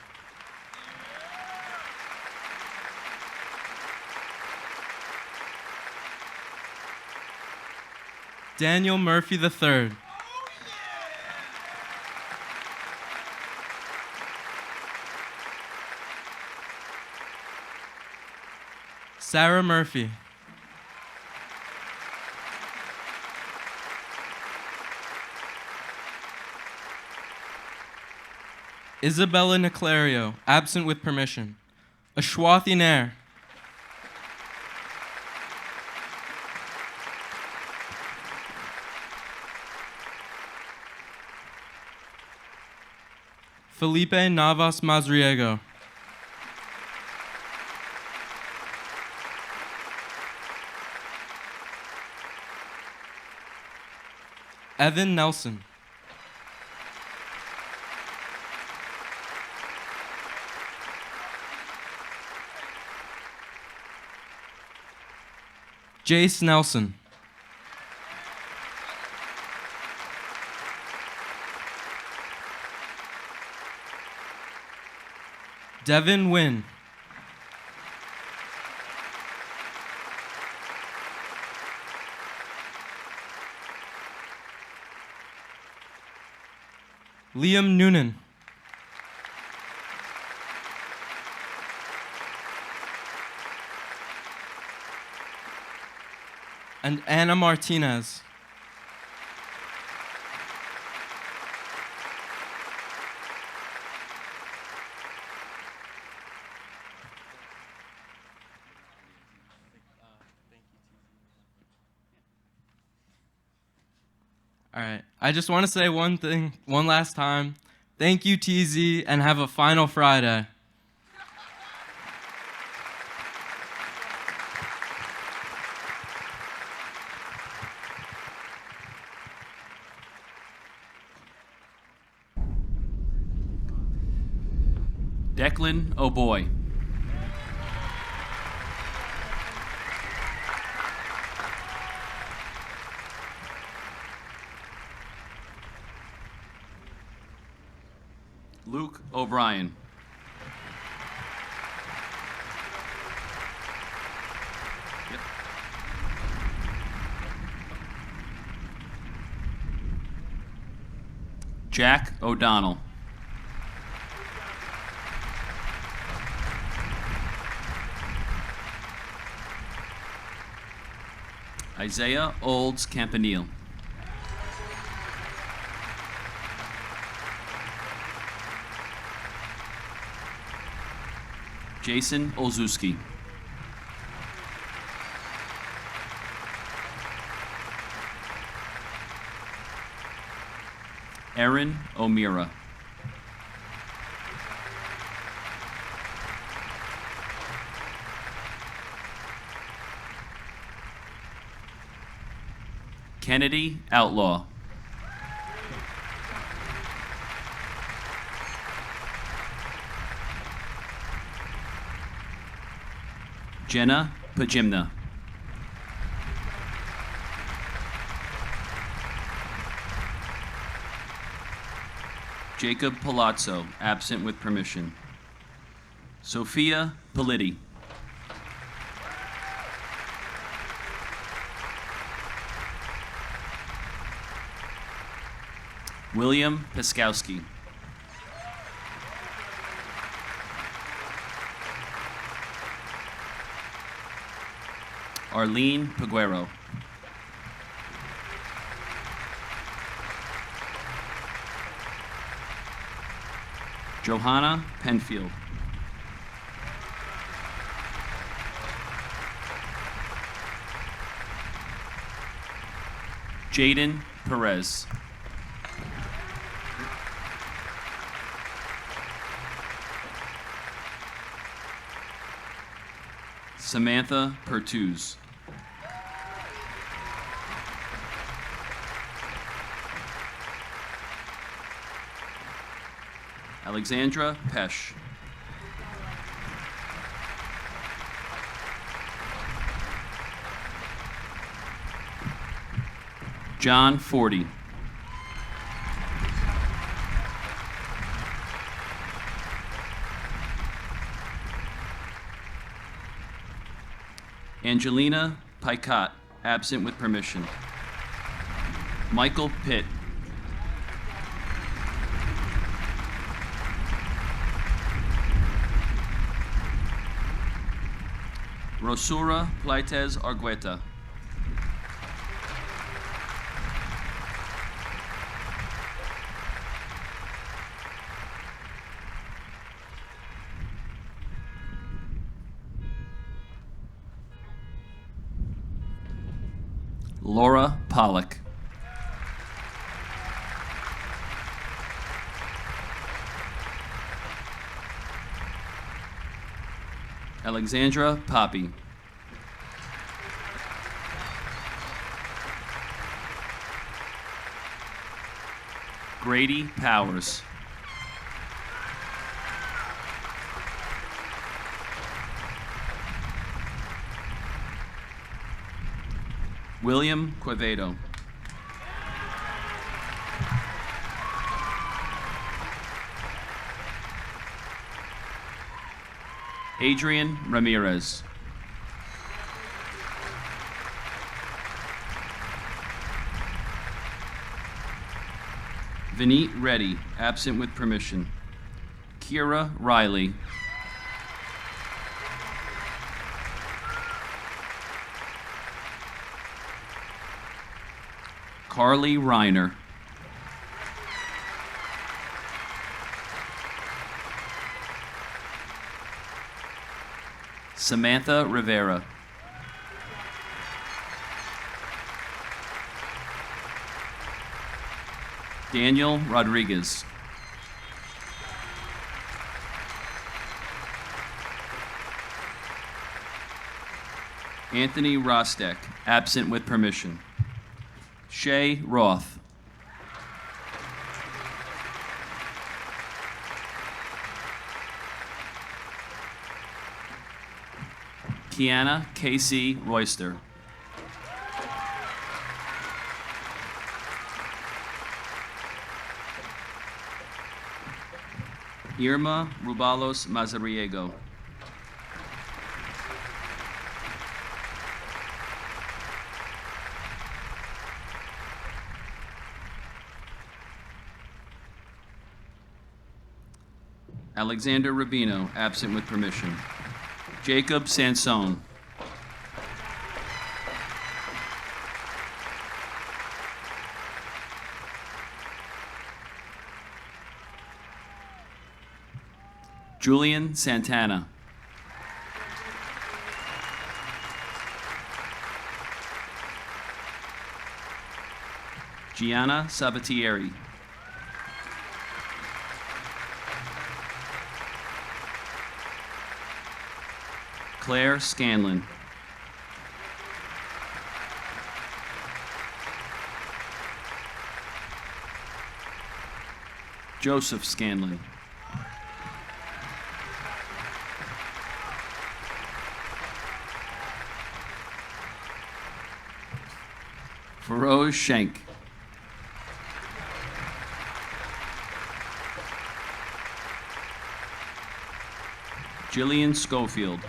Daniel Murphy III. Sarah Murphy. Isabella Niclario, absent with permission. Ashwathi Nair. Felipe Navas Mazriego. Evan Nelson. Jace Nelson. Devin Wynn. Liam Noonan. and Anna Martinez. All right, I just want to say one thing one last time. Thank you, TZ, and have a final Friday. Declan O'Boy. Luke O'Brien. Yep. Jack O'Donnell. Isaiah Olds-Campanile. Jason Olszewski. Erin O'Meara. Kennedy Outlaw. Jenna Pajimna. Jacob Palazzo, absent with permission. Sophia Politti. William Piskowski. Arlene Peguero. Johanna Penfield. Jaden Perez. Samantha Pertuz. Alexandra Pesh. John Forty. Angelina Picott, absent with permission. Michael Pitt. Rosura Plaitez Argueta. Laura Pollock. Alexandra Poppy. Grady Powers. William Quevedo. Adrian Ramirez. Vineet Reddy, absent with permission. Kira Riley. Carly Reiner. Samantha Rivera. Daniel Rodriguez. Anthony Rostek, absent with permission. Shay Roth. Kiana Casey Royster. Irma Rubalos Mazariego. Alexander Rubino, absent with permission. Jacob Sansone. Julian Santana. Gianna Sabatieri. Claire Scanlon. Joseph Scanlon. Feroz Shank. Jillian Schofield.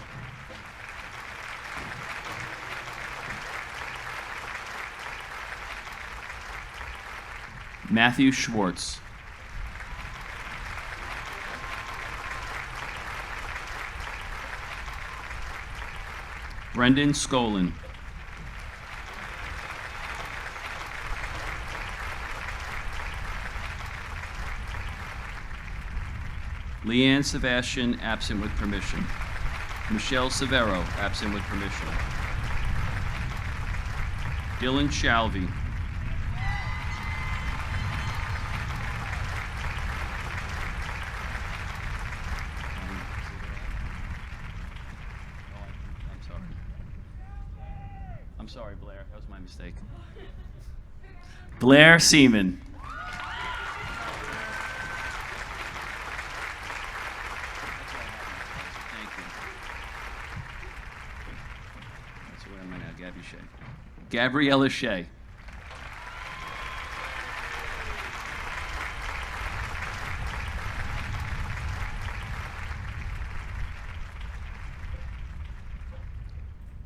Matthew Schwartz. Brendan Skolin. Leanne Sebastian, absent with permission. Michelle Severo, absent with permission. Dylan Shalvey. I'm sorry, Blair. That was my mistake. Blair Seaman. Thank you. That's where am I now? Gabby Shea. Gabriella Shea.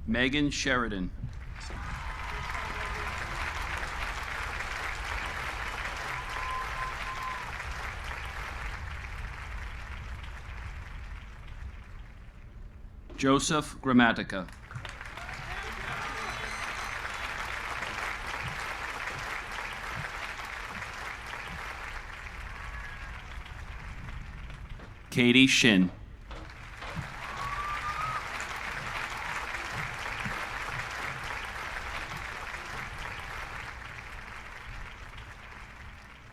Megan Sheridan. Joseph Grammatica. Katie Shin.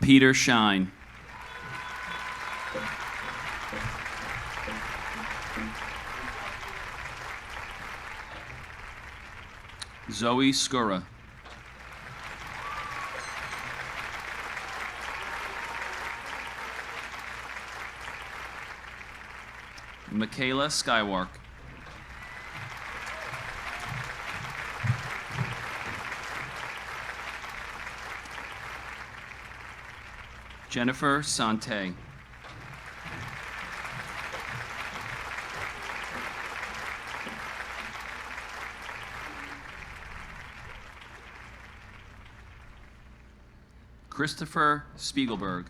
Peter Shine. Zoe Skura. Michaela Skywark. Jennifer Sante. Christopher Spiegelberg.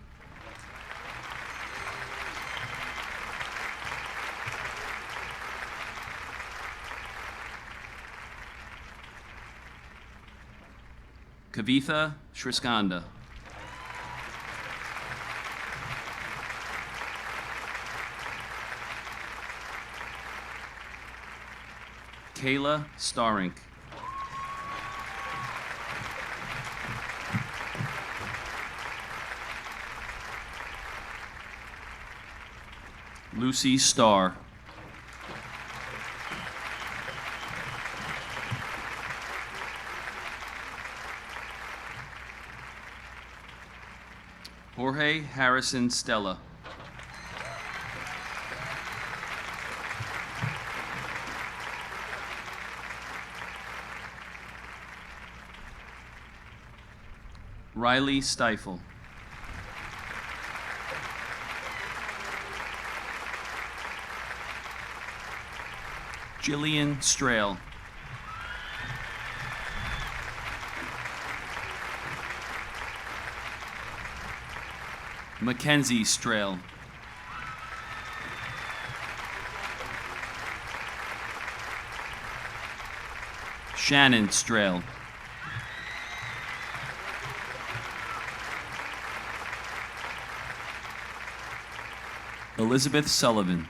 Kavitha Shriskanda. Kayla Starink. Lucy Starr. Jorge Harrison Stella. Riley Stifle. Jillian Strail. Mackenzie Strail. Shannon Strail. Elizabeth Sullivan.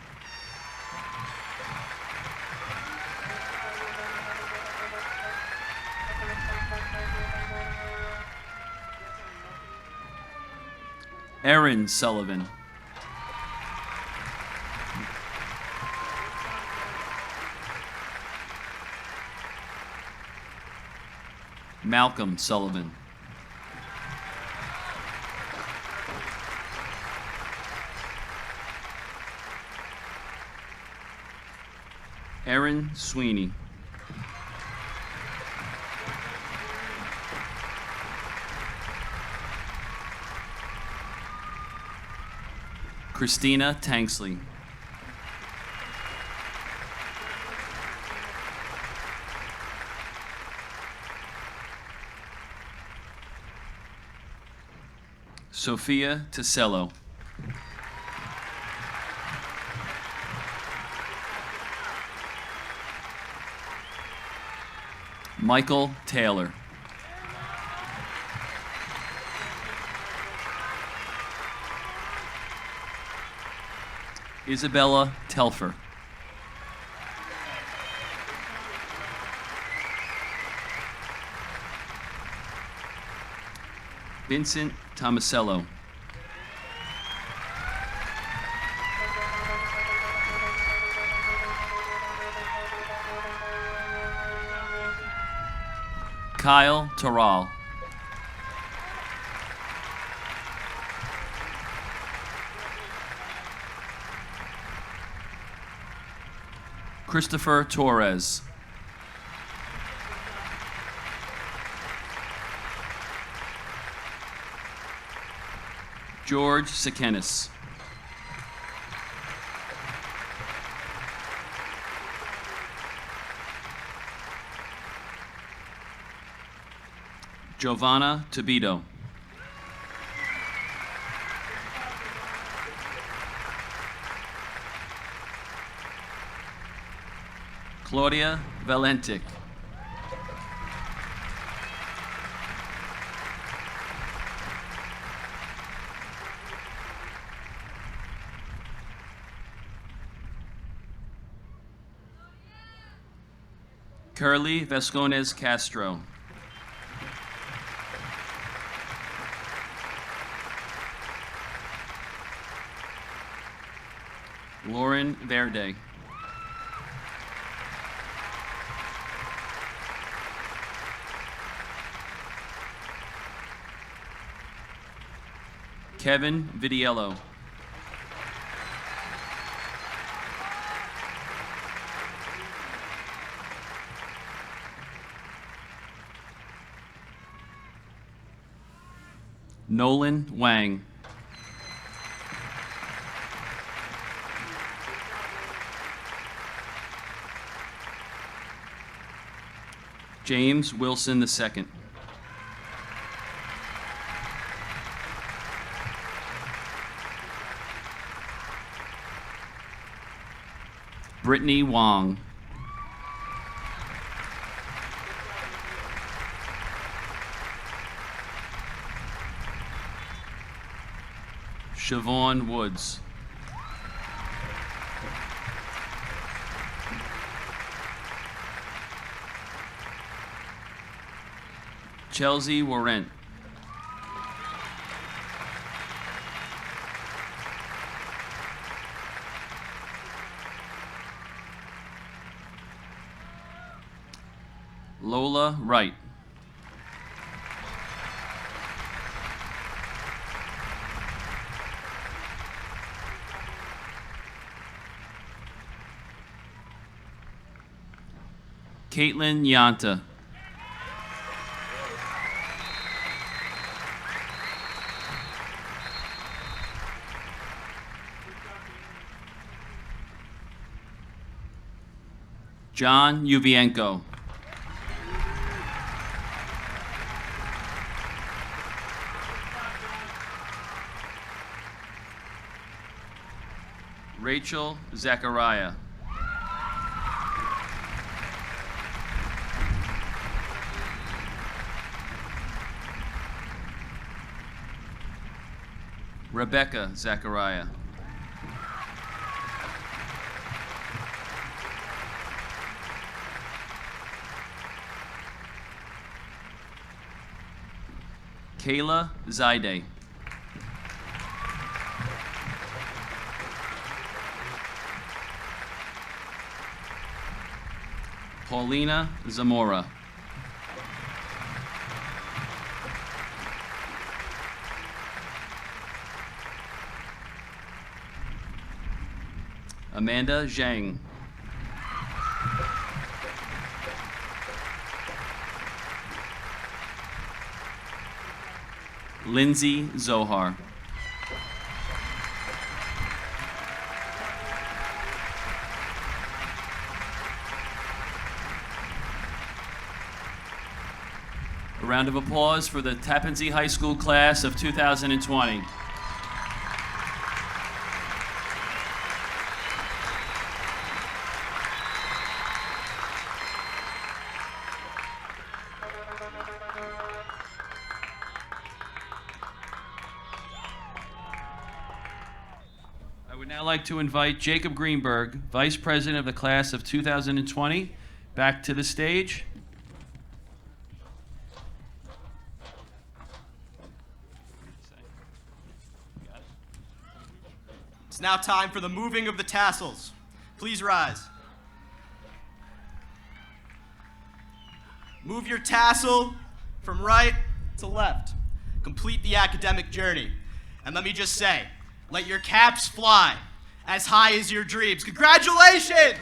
Erin Sullivan. Malcolm Sullivan. Erin Sweeney. Christina Tanksley. Sophia Tasello. Michael Taylor. Isabella Telfer. Vincent Tomasello. Kyle Terral. Christopher Torres. George Sekenis. Giovanna Tobito. Claudia Valentic. Curly Vascones Castro. Lauren Verde. Kevin Vidiello. Nolan Wang. James Wilson II. Brittany Wong. Siobhan Woods. Chelsea Warrant. Lola Wright. Caitlin Yanta. John Uvienko. Rachel Zachariah. Rebecca Zachariah. Kayla Zaide. Paulina Zamora. Amanda Zhang. Lindsay Zohar. A round of applause for the Tappan Zee High School class of 2020. I would now like to invite Jacob Greenberg, Vice President of the class of 2020, back to the stage. It's now time for the moving of the tassels. Please rise. Move your tassel from right to left. Complete the academic journey. And let me just say, let your caps fly as high as your dreams. Congratulations!